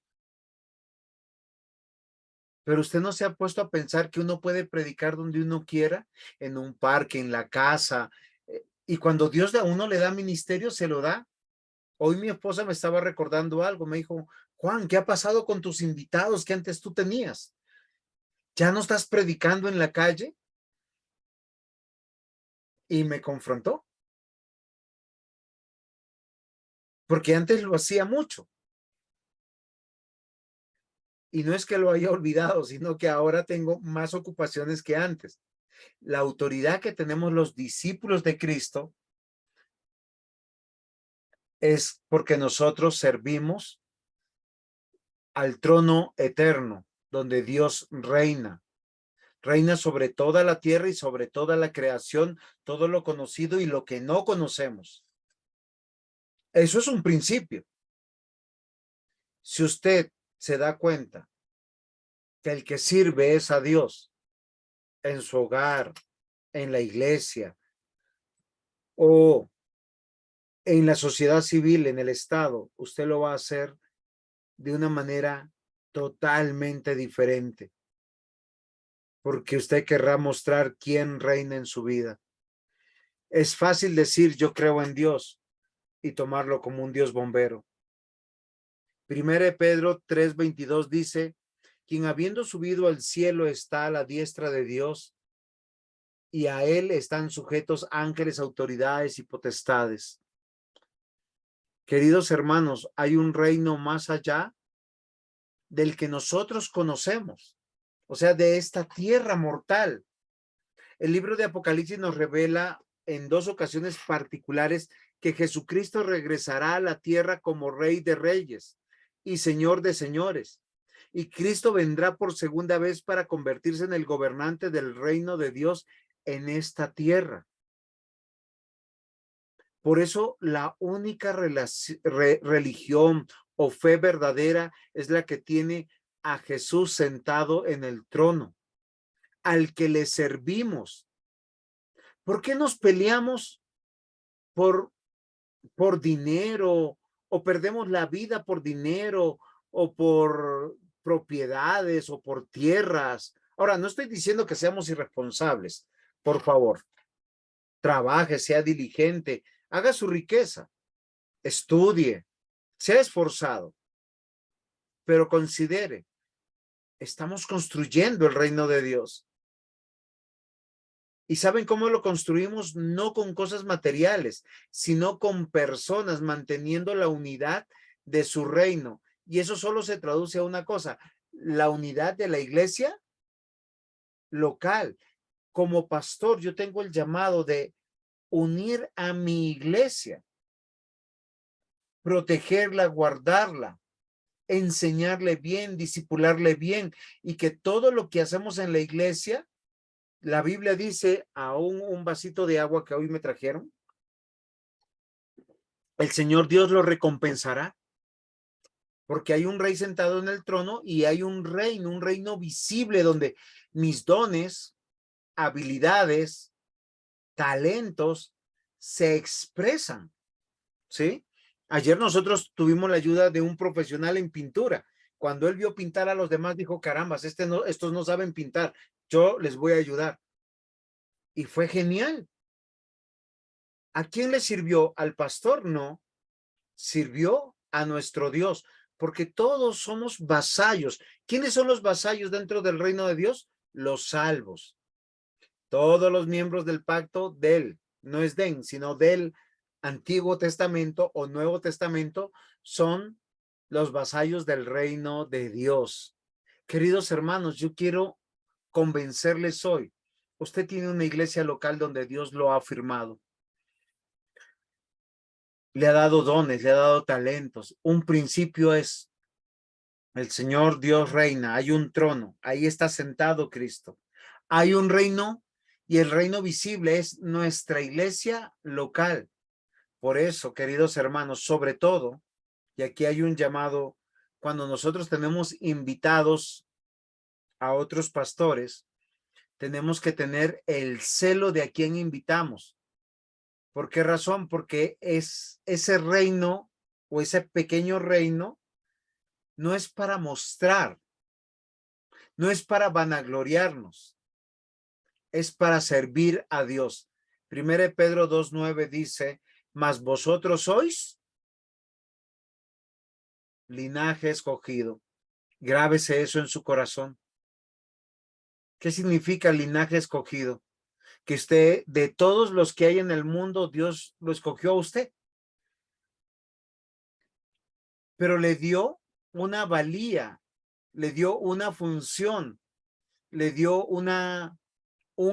Pero usted no se ha puesto a pensar que uno puede predicar donde uno quiera, en un parque, en la casa, y cuando Dios a uno le da ministerio, se lo da. Hoy mi esposa me estaba recordando algo, me dijo, Juan, ¿qué ha pasado con tus invitados que antes tú tenías? ¿Ya no estás predicando en la calle? Y me confrontó, porque antes lo hacía mucho. Y no es que lo haya olvidado, sino que ahora tengo más ocupaciones que antes. La autoridad que tenemos los discípulos de Cristo es porque nosotros servimos al trono eterno, donde Dios reina. Reina sobre toda la tierra y sobre toda la creación, todo lo conocido y lo que no conocemos. Eso es un principio. Si usted se da cuenta que el que sirve es a Dios en su hogar, en la iglesia o en la sociedad civil, en el Estado, usted lo va a hacer de una manera totalmente diferente, porque usted querrá mostrar quién reina en su vida. Es fácil decir yo creo en Dios y tomarlo como un Dios bombero. Primera de Pedro 3:22 dice, quien habiendo subido al cielo está a la diestra de Dios y a él están sujetos ángeles, autoridades y potestades. Queridos hermanos, hay un reino más allá del que nosotros conocemos, o sea, de esta tierra mortal. El libro de Apocalipsis nos revela en dos ocasiones particulares que Jesucristo regresará a la tierra como Rey de Reyes y Señor de Señores. Y Cristo vendrá por segunda vez para convertirse en el gobernante del reino de Dios en esta tierra. Por eso la única religión o fe verdadera es la que tiene a Jesús sentado en el trono, al que le servimos. ¿Por qué nos peleamos por dinero o perdemos la vida por dinero o por propiedades o por tierras? Ahora, no estoy diciendo que seamos irresponsables. Por favor, trabaje, sea diligente, haga su riqueza, estudie, sea esforzado, pero considere, estamos construyendo el reino de Dios. ¿Y saben cómo lo construimos? No con cosas materiales, sino con personas manteniendo la unidad de su reino. Y eso solo se traduce a una cosa, la unidad de la iglesia local. Como pastor, yo tengo el llamado de unir a mi iglesia, protegerla, guardarla, enseñarle bien, discipularle bien, y que todo lo que hacemos en la iglesia, la Biblia dice, aún un vasito de agua que hoy me trajeron, el Señor Dios lo recompensará, porque hay un rey sentado en el trono y hay un reino visible donde mis dones, habilidades, talentos se expresan, ¿sí? Ayer nosotros tuvimos la ayuda de un profesional en pintura. Cuando él vio pintar a los demás, dijo, carambas, estos no saben pintar, yo les voy a ayudar. Y fue genial. ¿A quién le sirvió? ¿Al pastor? No. Sirvió a nuestro Dios, porque todos somos vasallos. ¿Quiénes son los vasallos dentro del reino de Dios? Los salvos. Todos los miembros del pacto del, no es den, sino del Antiguo Testamento o Nuevo Testamento, son los vasallos del reino de Dios. Queridos hermanos, yo quiero convencerles hoy. Usted tiene una iglesia local donde Dios lo ha firmado. Le ha dado dones, le ha dado talentos. Un principio es, el Señor Dios reina, hay un trono, ahí está sentado Cristo. Hay un reino y el reino visible es nuestra iglesia local. Por eso, queridos hermanos, sobre todo, y aquí hay un llamado, cuando nosotros tenemos invitados a otros pastores, tenemos que tener el celo de a quien invitamos. ¿Por qué razón? Porque es ese reino o ese pequeño reino no es para mostrar, no es para vanagloriarnos, es para servir a Dios. 1 Pedro 2:9 dice, mas vosotros sois linaje escogido. Grábese eso en su corazón. ¿Qué significa linaje escogido? Que usted, de todos los que hay en el mundo, Dios lo escogió a usted. Pero le dio una valía, le dio una función, le dio un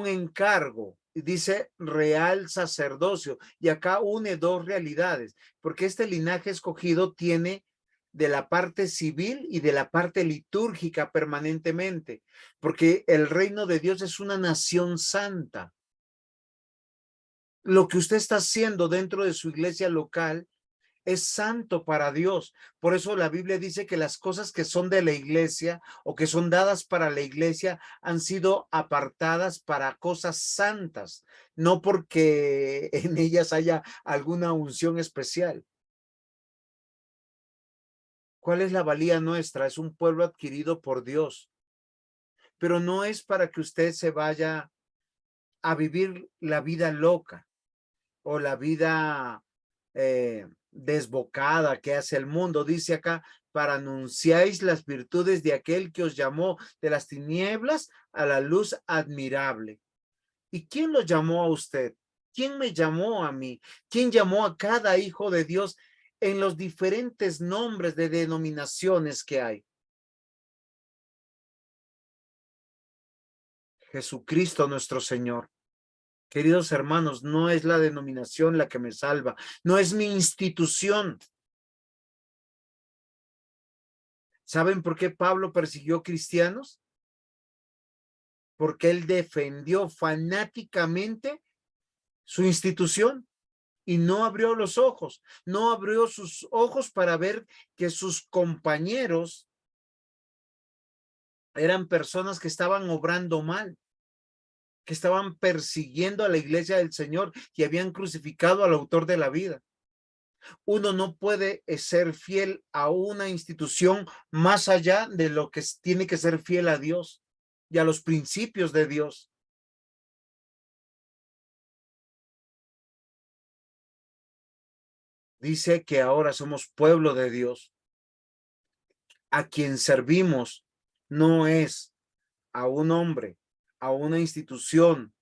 encargo. Dice real sacerdocio. Y acá une dos realidades, porque este linaje escogido tiene de la parte civil y de la parte litúrgica permanentemente, porque el reino de Dios es una nación santa. Lo que usted está haciendo dentro de su iglesia local es santo para Dios. Por eso la Biblia dice que las cosas que son de la iglesia o que son dadas para la iglesia han sido apartadas para cosas santas, no porque en ellas haya alguna unción especial. ¿Cuál es la valía nuestra? Es un pueblo adquirido por Dios, pero no es para que usted se vaya a vivir la vida loca o la vida desbocada que hace el mundo. Dice acá, para anunciáis las virtudes de aquel que os llamó de las tinieblas a la luz admirable. ¿Y quién lo llamó a usted? ¿Quién me llamó a mí? ¿Quién llamó a cada hijo de Dios en los diferentes nombres de denominaciones que hay? Jesucristo nuestro Señor. Queridos hermanos, no es la denominación la que me salva, no es mi institución. ¿Saben por qué Pablo persiguió cristianos? Porque él defendió fanáticamente su institución y no abrió los ojos, no abrió sus ojos para ver que sus compañeros eran personas que estaban obrando mal, que estaban persiguiendo a la iglesia del Señor y habían crucificado al autor de la vida. Uno no puede ser fiel a una institución más allá de lo que tiene que ser fiel a Dios y a los principios de Dios. Dice que ahora somos pueblo de Dios. A quien servimos no es a un hombre, a una institución,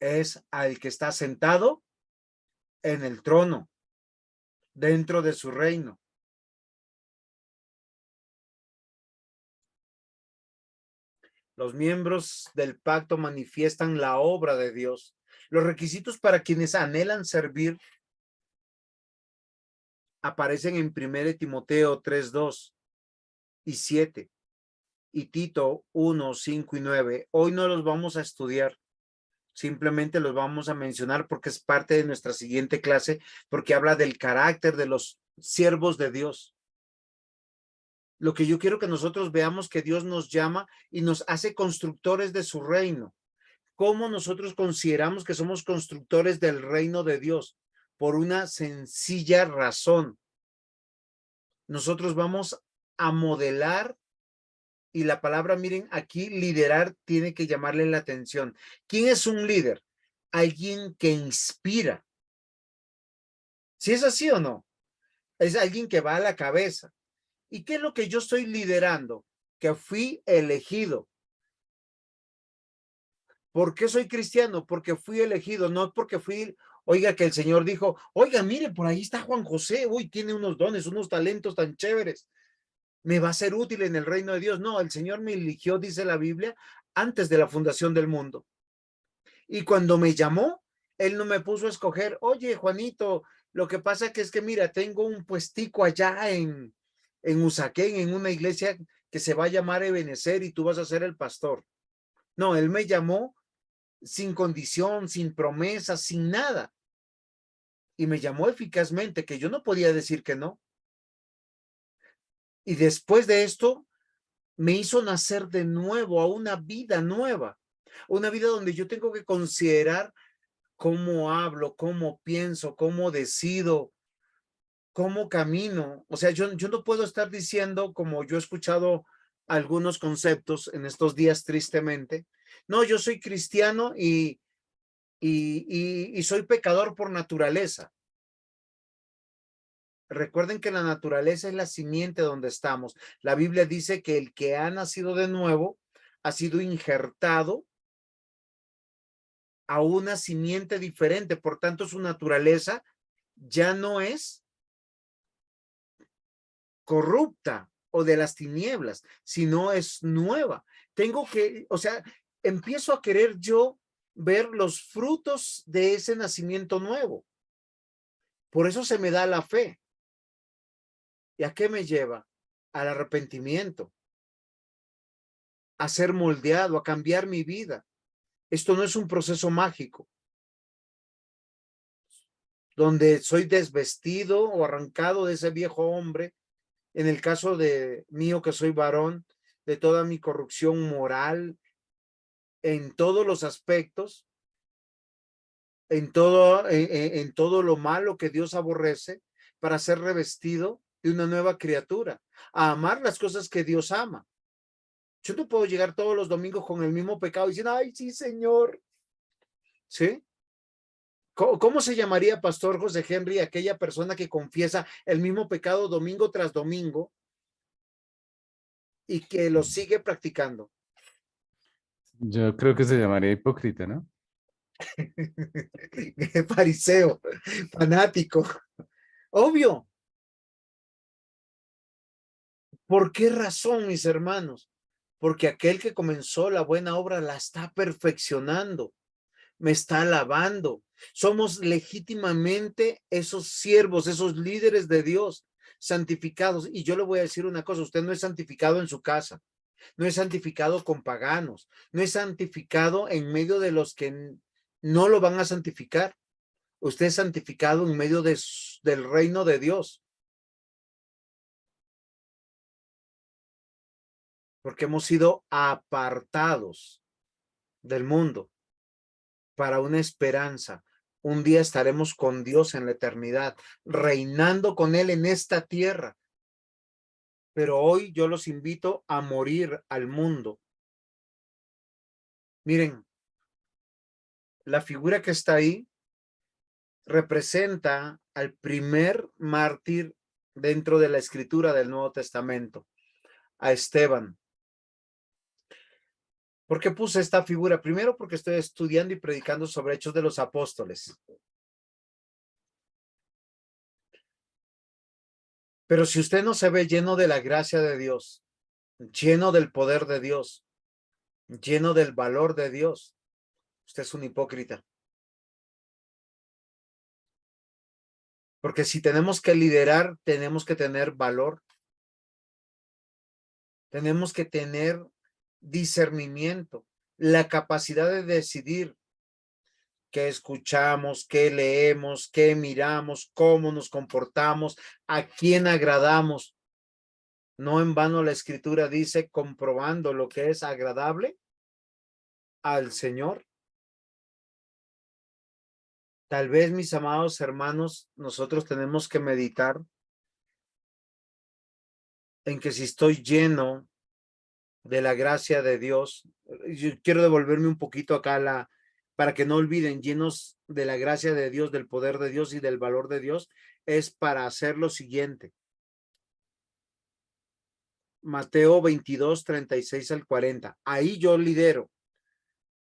es al que está sentado en el trono, dentro de su reino. Los miembros del pacto manifiestan la obra de Dios. Los requisitos para quienes anhelan servir aparecen en 1 Timoteo 3:2 y 7 y Tito 1, 5 y 9. Hoy no los vamos a estudiar, simplemente los vamos a mencionar porque es parte de nuestra siguiente clase, porque habla del carácter de los siervos de Dios. Lo que yo quiero que nosotros veamos que Dios nos llama y nos hace constructores de su reino. ¿Cómo nosotros consideramos que somos constructores del reino de Dios? Por una sencilla razón. Nosotros vamos a modelar, y la palabra, miren, aquí liderar tiene que llamarle la atención. ¿Quién es un líder? Alguien que inspira. ¿Sí es así o no? Es alguien que va a la cabeza. ¿Y qué es lo que yo estoy liderando? Que fui elegido. ¿Por qué soy cristiano? Porque fui elegido, no porque fui, oiga, que el Señor dijo, oiga, mire, por ahí está Juan José, uy, tiene unos dones, unos talentos tan chéveres, me va a ser útil en el reino de Dios. No, el Señor me eligió, dice la Biblia, antes de la fundación del mundo. Y cuando me llamó, Él no me puso a escoger, oye, Juanito, lo que pasa que es que, mira, tengo un puestico allá en Usaquén, en una iglesia que se va a llamar Ebenecer y tú vas a ser el pastor. No, Él me llamó sin condición, sin promesa, sin nada. Y me llamó eficazmente, que yo no podía decir que no. Y después de esto, me hizo nacer de nuevo a una vida nueva. Una vida donde yo tengo que considerar cómo hablo, cómo pienso, cómo decido, cómo camino. O sea, yo no puedo estar diciendo, como yo he escuchado algunos conceptos en estos días, tristemente. No, yo soy cristiano y soy pecador por naturaleza. Recuerden que la naturaleza es la simiente donde estamos. La Biblia dice que el que ha nacido de nuevo ha sido injertado a una simiente diferente. Por tanto, su naturaleza ya no es corrupta o de las tinieblas, sino es nueva. Tengo que, o sea, empiezo a querer yo ver los frutos de ese nacimiento nuevo. Por eso se me da la fe. ¿Y a qué me lleva? Al arrepentimiento, a ser moldeado, a cambiar mi vida. Esto no es un proceso mágico, donde soy desvestido o arrancado de ese viejo hombre, en el caso de mío que soy varón, de toda mi corrupción moral, en todos los aspectos, en todo lo malo que Dios aborrece, para ser revestido de una nueva criatura, a amar las cosas que Dios ama. Yo no puedo llegar todos los domingos con el mismo pecado y decir, ay, sí, Señor. ¿Sí? ¿Cómo se llamaría, Pastor José Henry, aquella persona que confiesa el mismo pecado domingo tras domingo y que lo sigue practicando? Yo creo que se llamaría hipócrita, ¿no? Fariseo, fanático. Obvio. ¿Por qué razón, mis hermanos? Porque aquel que comenzó la buena obra la está perfeccionando, me está alabando. Somos legítimamente esos siervos, esos líderes de Dios, santificados. Y yo le voy a decir una cosa, usted no es santificado en su casa, no es santificado con paganos, no es santificado en medio de los que no lo van a santificar. Usted es santificado en medio del reino de Dios. Porque hemos sido apartados del mundo para una esperanza. Un día estaremos con Dios en la eternidad, reinando con Él en esta tierra. Pero hoy yo los invito a morir al mundo. Miren, la figura que está ahí representa al primer mártir dentro de la escritura del Nuevo Testamento, a Esteban. ¿Por qué puse esta figura? Primero, porque estoy estudiando y predicando sobre Hechos de los Apóstoles. Pero si usted no se ve lleno de la gracia de Dios, lleno del poder de Dios, lleno del valor de Dios, usted es un hipócrita. Porque si tenemos que liderar, tenemos que tener valor. Tenemos que tener discernimiento, la capacidad de decidir qué escuchamos, qué leemos, qué miramos, cómo nos comportamos, a quién agradamos. No en vano la Escritura dice, comprobando lo que es agradable al Señor. Tal vez, mis amados hermanos, nosotros tenemos que meditar en que si estoy lleno de la gracia de Dios, yo quiero devolverme un poquito acá para que no olviden, llenos de la gracia de Dios, del poder de Dios y del valor de Dios, es para hacer lo siguiente. Mateo 22, 36 al 40. Ahí yo lidero.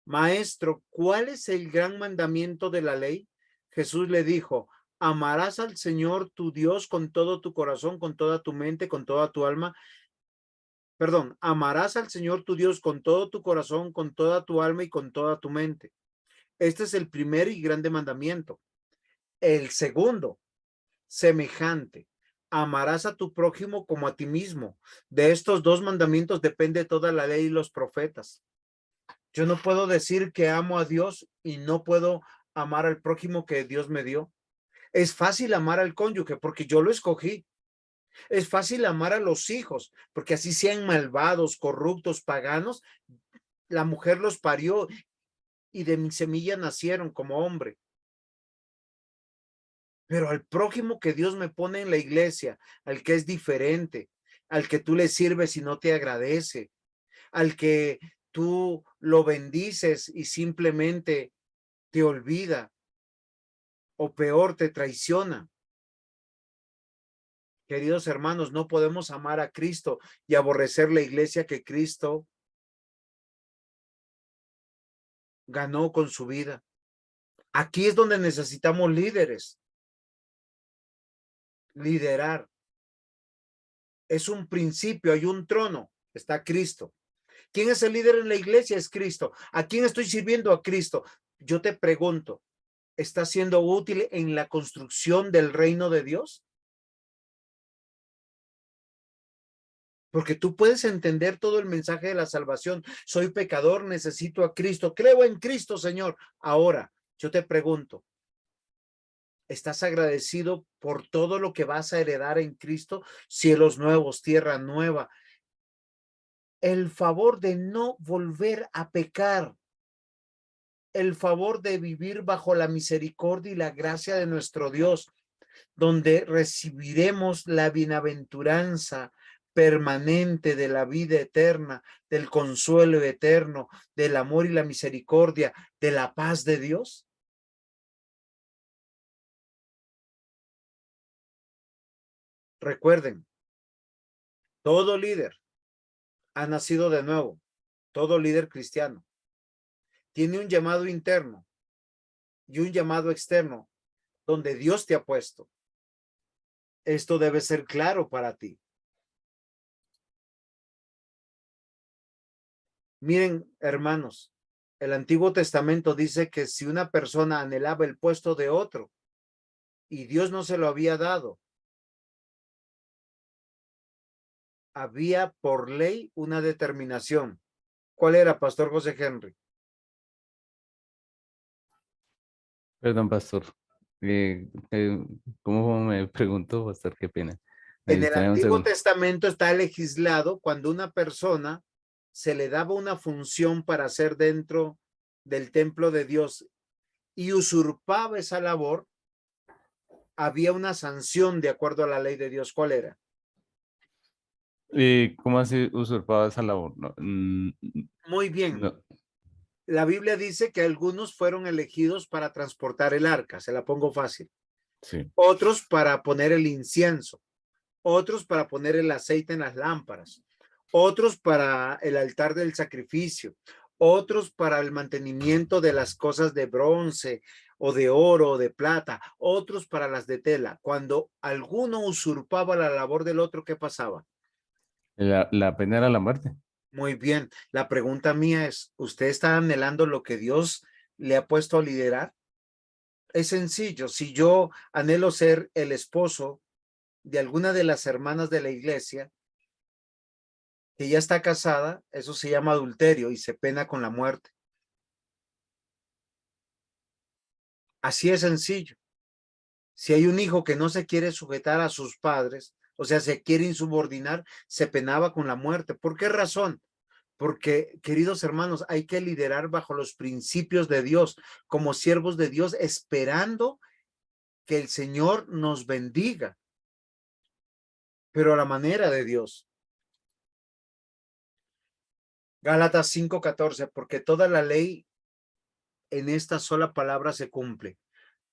Maestro, ¿cuál es el gran mandamiento de la ley? Jesús le dijo, amarás al Señor tu Dios con todo tu corazón, con toda tu mente, con toda tu alma. Perdón, amarás al Señor tu Dios con todo tu corazón, con toda tu alma y con toda tu mente. Este es el primer y grande mandamiento. El segundo, semejante. Amarás a tu prójimo como a ti mismo. De estos dos mandamientos depende toda la ley y los profetas. Yo no puedo decir que amo a Dios y no puedo amar al prójimo que Dios me dio. Es fácil amar al cónyuge porque yo lo escogí. Es fácil amar a los hijos porque así sean malvados, corruptos, paganos, la mujer los parió y de mi semilla nacieron como hombre. Pero al prójimo que Dios me pone en la iglesia, al que es diferente, al que tú le sirves y no te agradece, al que tú lo bendices y simplemente te olvida o peor, te traiciona. Queridos hermanos, no podemos amar a Cristo y aborrecer la iglesia que Cristo ganó con su vida. Aquí es donde necesitamos líderes. Liderar. Es un principio, hay un trono, está Cristo. ¿Quién es el líder en la iglesia? Es Cristo. ¿A quién estoy sirviendo? A Cristo. Yo te pregunto, ¿está siendo útil en la construcción del reino de Dios? Porque tú puedes entender todo el mensaje de la salvación. Soy pecador, necesito a Cristo. Creo en Cristo, Señor. Ahora, yo te pregunto, ¿estás agradecido por todo lo que vas a heredar en Cristo? Cielos nuevos, tierra nueva. El favor de no volver a pecar. El favor de vivir bajo la misericordia y la gracia de nuestro Dios, donde recibiremos la bienaventuranza permanente de la vida eterna, del consuelo eterno, del amor y la misericordia, de la paz de Dios. Recuerden, todo líder ha nacido de nuevo, todo líder cristiano tiene un llamado interno y un llamado externo donde Dios te ha puesto. Esto debe ser claro para ti. Miren, hermanos, el Antiguo Testamento dice que si una persona anhelaba el puesto de otro y Dios no se lo había dado, había por ley una determinación. ¿Cuál era, Pastor José Henry? Perdón, pastor. ¿Cómo me preguntó, pastor? Qué pena. En el Espera un Antiguo segundo. Testamento está legislado cuando una persona se le daba una función para hacer dentro del templo de Dios y usurpaba esa labor, había una sanción de acuerdo a la ley de Dios. ¿Cuál era? ¿Cómo así usurpaba esa labor? No, Muy bien. no, La Biblia dice que algunos fueron elegidos para transportar el arca, se la pongo fácil. sí. Otros para poner el incienso, otros para poner el aceite en las lámparas, otros para el altar del sacrificio, otros para el mantenimiento de las cosas de bronce o de oro o de plata, otros para las de tela. Cuando alguno usurpaba la labor del otro, ¿qué pasaba? La pena era la muerte. Muy bien. La pregunta mía es, ¿usted está anhelando lo que Dios le ha puesto a liderar? Es sencillo. Si yo anhelo ser el esposo de alguna de las hermanas de la iglesia que ya está casada, eso se llama adulterio y se pena con la muerte. Así es sencillo. Si hay un hijo que no se quiere sujetar a sus padres, o sea, se quiere insubordinar, se penaba con la muerte. ¿Por qué razón? Porque, queridos hermanos, hay que liderar bajo los principios de Dios, como siervos de Dios, esperando que el Señor nos bendiga, pero a la manera de Dios. Gálatas 5:14, porque toda la ley en esta sola palabra se cumple.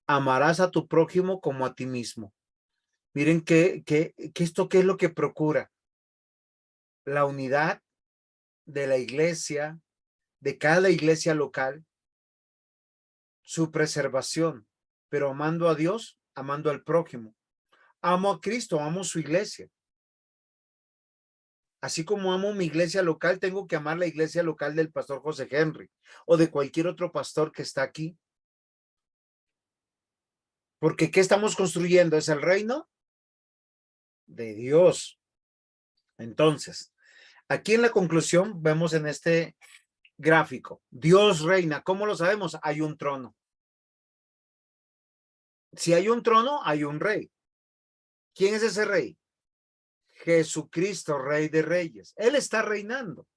Amarás a tu prójimo como a ti mismo. Miren que esto qué es lo que procura. La unidad de la iglesia, de cada iglesia local, su preservación, pero amando a Dios, amando al prójimo. Amo a Cristo, amo su iglesia. Así como amo mi iglesia local, tengo que amar la iglesia local del pastor José Henry o de cualquier otro pastor que está aquí. Porque ¿qué estamos construyendo? ¿Es el reino de Dios? Entonces, aquí en la conclusión vemos en este gráfico, Dios reina. ¿Cómo lo sabemos? Hay un trono. Si hay un trono, hay un rey. ¿Quién es ese rey? Jesucristo, Rey de Reyes. Él está reinando.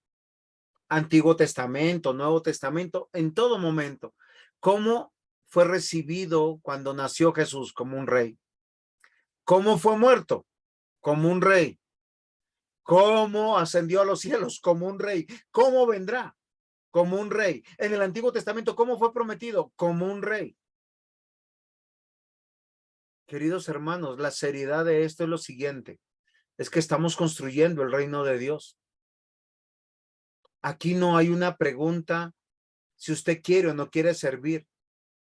Antiguo Testamento, Nuevo Testamento, en todo momento. ¿Cómo fue recibido cuando nació Jesús? Como un rey. ¿Cómo fue muerto? Como un rey. ¿Cómo ascendió a los cielos? Como un rey. ¿Cómo vendrá? Como un rey. En el Antiguo Testamento, ¿cómo fue prometido? Como un rey. Queridos hermanos, la seriedad de esto es lo siguiente. Es que estamos construyendo el reino de Dios. Aquí no hay una pregunta si usted quiere o no quiere servir.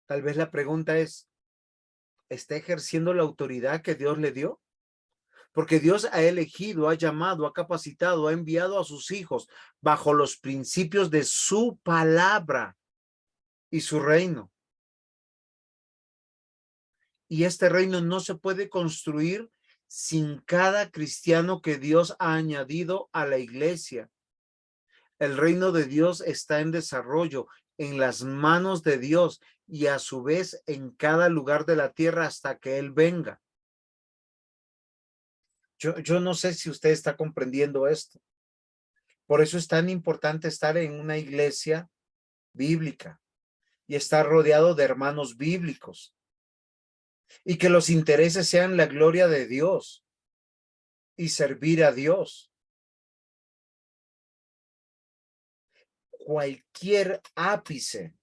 Tal vez la pregunta es, ¿está ejerciendo la autoridad que Dios le dio? Porque Dios ha elegido, ha llamado, ha capacitado, ha enviado a sus hijos bajo los principios de su palabra y su reino. Y este reino no se puede construir sin cada cristiano que Dios ha añadido a la iglesia. El reino de Dios está en desarrollo, en las manos de Dios y a su vez en cada lugar de la tierra hasta que Él venga. Yo no sé si usted está comprendiendo esto. Por eso es tan importante estar en una iglesia bíblica y estar rodeado de hermanos bíblicos y que los intereses sean la gloria de Dios y servir a Dios. Cualquier ápice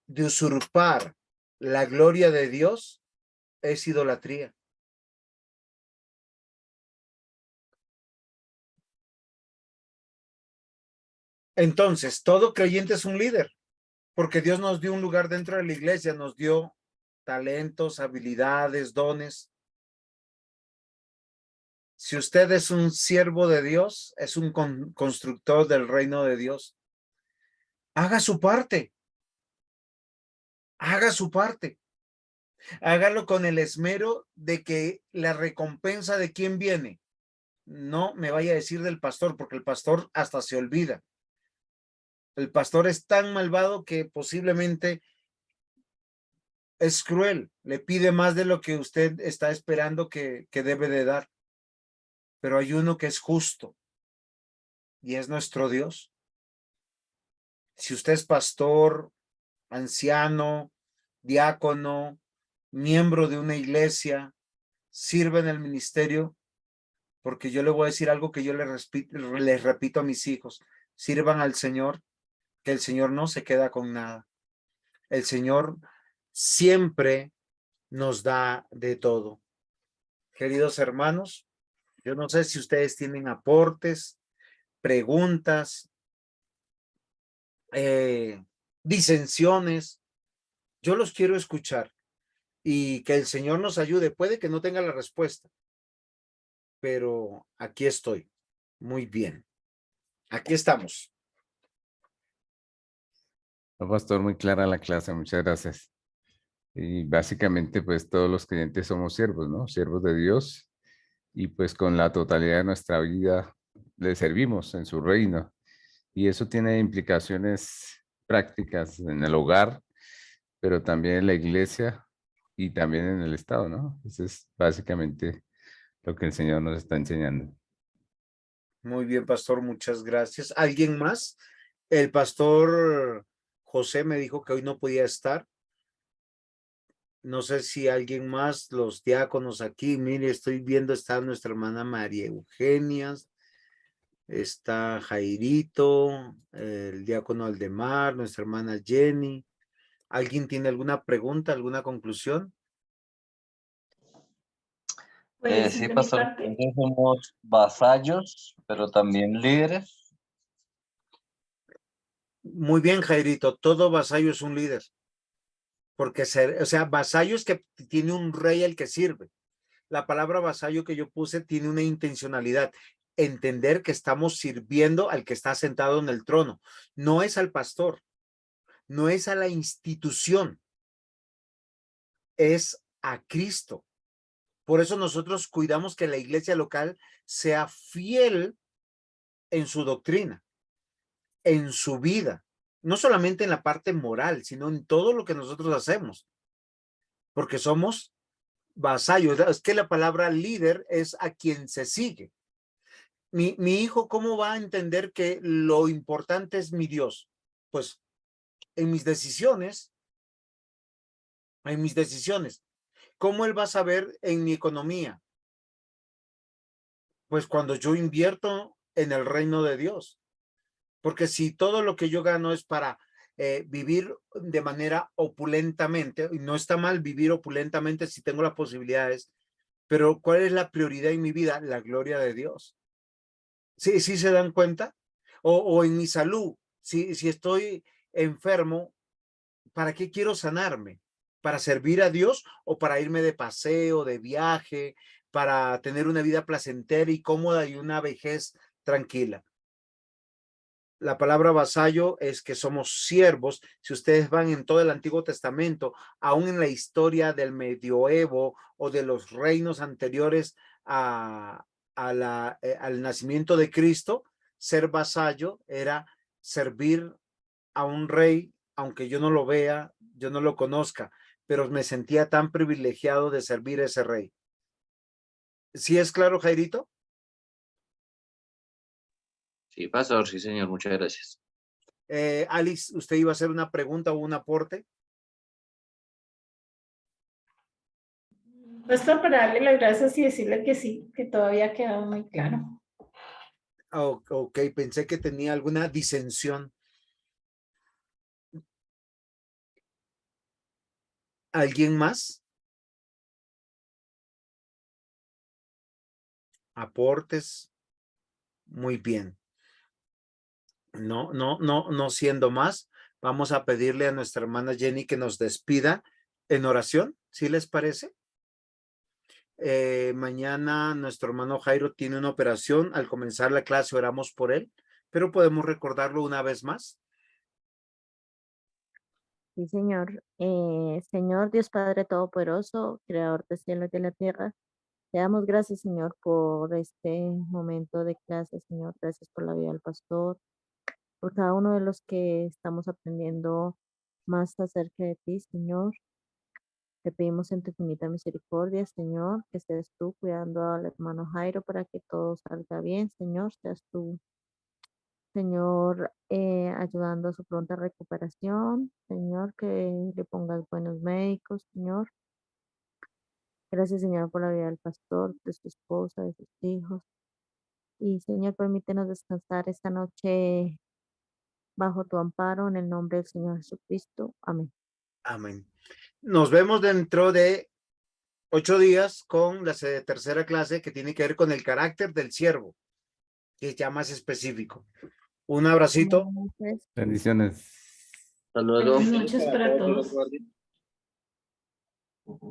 de usurpar la gloria de Dios es idolatría. Entonces, todo creyente es un líder, porque Dios nos dio un lugar dentro de la iglesia, nos dio talentos, habilidades, dones. Si usted es un siervo de Dios, es un constructor del reino de Dios, haga su parte. Haga su parte. Hágalo con el esmero de que la recompensa de quién viene. No me vaya a decir del pastor, porque el pastor hasta se olvida. El pastor es tan malvado que posiblemente es cruel. Le pide más de lo que usted está esperando que debe de dar. Pero hay uno que es justo y es nuestro Dios. Si usted es pastor, anciano, diácono, miembro de una iglesia, sirve en el ministerio, porque yo le voy a decir algo que yo les repito a mis hijos: sirvan al Señor, que el Señor no se queda con nada. El Señor siempre nos da de todo. Queridos hermanos, yo no sé si ustedes tienen aportes, preguntas, disensiones. Yo los quiero escuchar y que el Señor nos ayude. Puede que no tenga la respuesta, pero aquí estoy. Muy bien. Aquí estamos. No, pastor, muy clara la clase, muchas gracias. Y básicamente, pues todos los creyentes somos siervos, ¿no? Siervos de Dios y pues con la totalidad de nuestra vida le servimos en su reino. Y eso tiene implicaciones prácticas en el hogar, pero también en la iglesia y también en el Estado, ¿no? Eso es básicamente lo que el Señor nos está enseñando. Muy bien, pastor, muchas gracias. ¿Alguien más? El pastor José me dijo que hoy no podía estar. No sé si alguien más, los diáconos aquí. Mire, estoy viendo, está nuestra hermana María Eugenia, está Jairito, el diácono Aldemar, nuestra hermana Jenny. ¿Alguien tiene alguna pregunta, alguna conclusión? Pues Sí, de mi pastor, parte, entonces somos vasallos, pero también líderes. Muy bien, Jairito, todo vasallo es un líder. Porque, o sea, vasallo es que tiene un rey al que sirve. La palabra vasallo que yo puse tiene una intencionalidad: entender que estamos sirviendo al que está sentado en el trono. No es al pastor, no es a la institución, es a Cristo. Por eso nosotros cuidamos que la iglesia local sea fiel en su doctrina, en su vida, no solamente en la parte moral, sino en todo lo que nosotros hacemos, porque somos vasallos. Es que la palabra líder es a quien se sigue. Mi hijo, ¿cómo va a entender que lo importante es mi Dios? Pues en mis decisiones, ¿Cómo él va a saber en mi economía? Pues cuando yo invierto en el reino de Dios. Porque si todo lo que yo gano es para vivir de manera opulentamente, y no está mal vivir opulentamente si tengo las posibilidades, pero ¿cuál es la prioridad en mi vida? La gloria de Dios. ¿Sí, sí se dan cuenta? O en mi salud, si estoy enfermo, ¿para qué quiero sanarme? ¿Para servir a Dios o para irme de paseo, de viaje, para tener una vida placentera y cómoda y una vejez tranquila? La palabra vasallo es que somos siervos. Si ustedes van en todo el Antiguo Testamento, aún en la historia del medioevo o de los reinos anteriores al nacimiento de Cristo, ser vasallo era servir a un rey, aunque yo no lo vea, yo no lo conozca, pero me sentía tan privilegiado de servir a ese rey. ¿Sí es claro, Jairito? Sí, pastor, sí, señor, muchas gracias. Alice, ¿usted iba a hacer una pregunta o un aporte? Pastor, para darle las gracias y decirle que sí, que todavía ha quedado muy claro. Ok, pensé que tenía alguna disensión. ¿Alguien más? Aportes. Muy bien. No siendo más, vamos a pedirle a nuestra hermana Jenny que nos despida en oración, ¿sí les parece? Mañana nuestro hermano Jairo tiene una operación. Al comenzar la clase oramos por él, pero podemos recordarlo una vez más. Sí, Señor. Señor Dios Padre Todopoderoso, Creador del cielo y de la tierra, te damos gracias, Señor, por este momento de clase, Señor. Gracias por la vida del pastor, por cada uno de los que estamos aprendiendo más acerca de ti, Señor. Te pedimos en tu infinita misericordia, Señor, que estés tú cuidando al hermano Jairo para que todo salga bien, Señor. Seas tú, Señor, ayudando a su pronta recuperación, Señor, que le pongas buenos médicos, Señor. Gracias, Señor, por la vida del pastor, de su esposa, de sus hijos. Y, Señor, permítenos descansar esta noche bajo tu amparo en el nombre del Señor Jesucristo. Amén. Amén. Nos vemos dentro de 8 días con la tercera clase que tiene que ver con el carácter del siervo, que es ya más específico. Un abracito. Bendiciones. Hasta luego. Buenas noches para todos.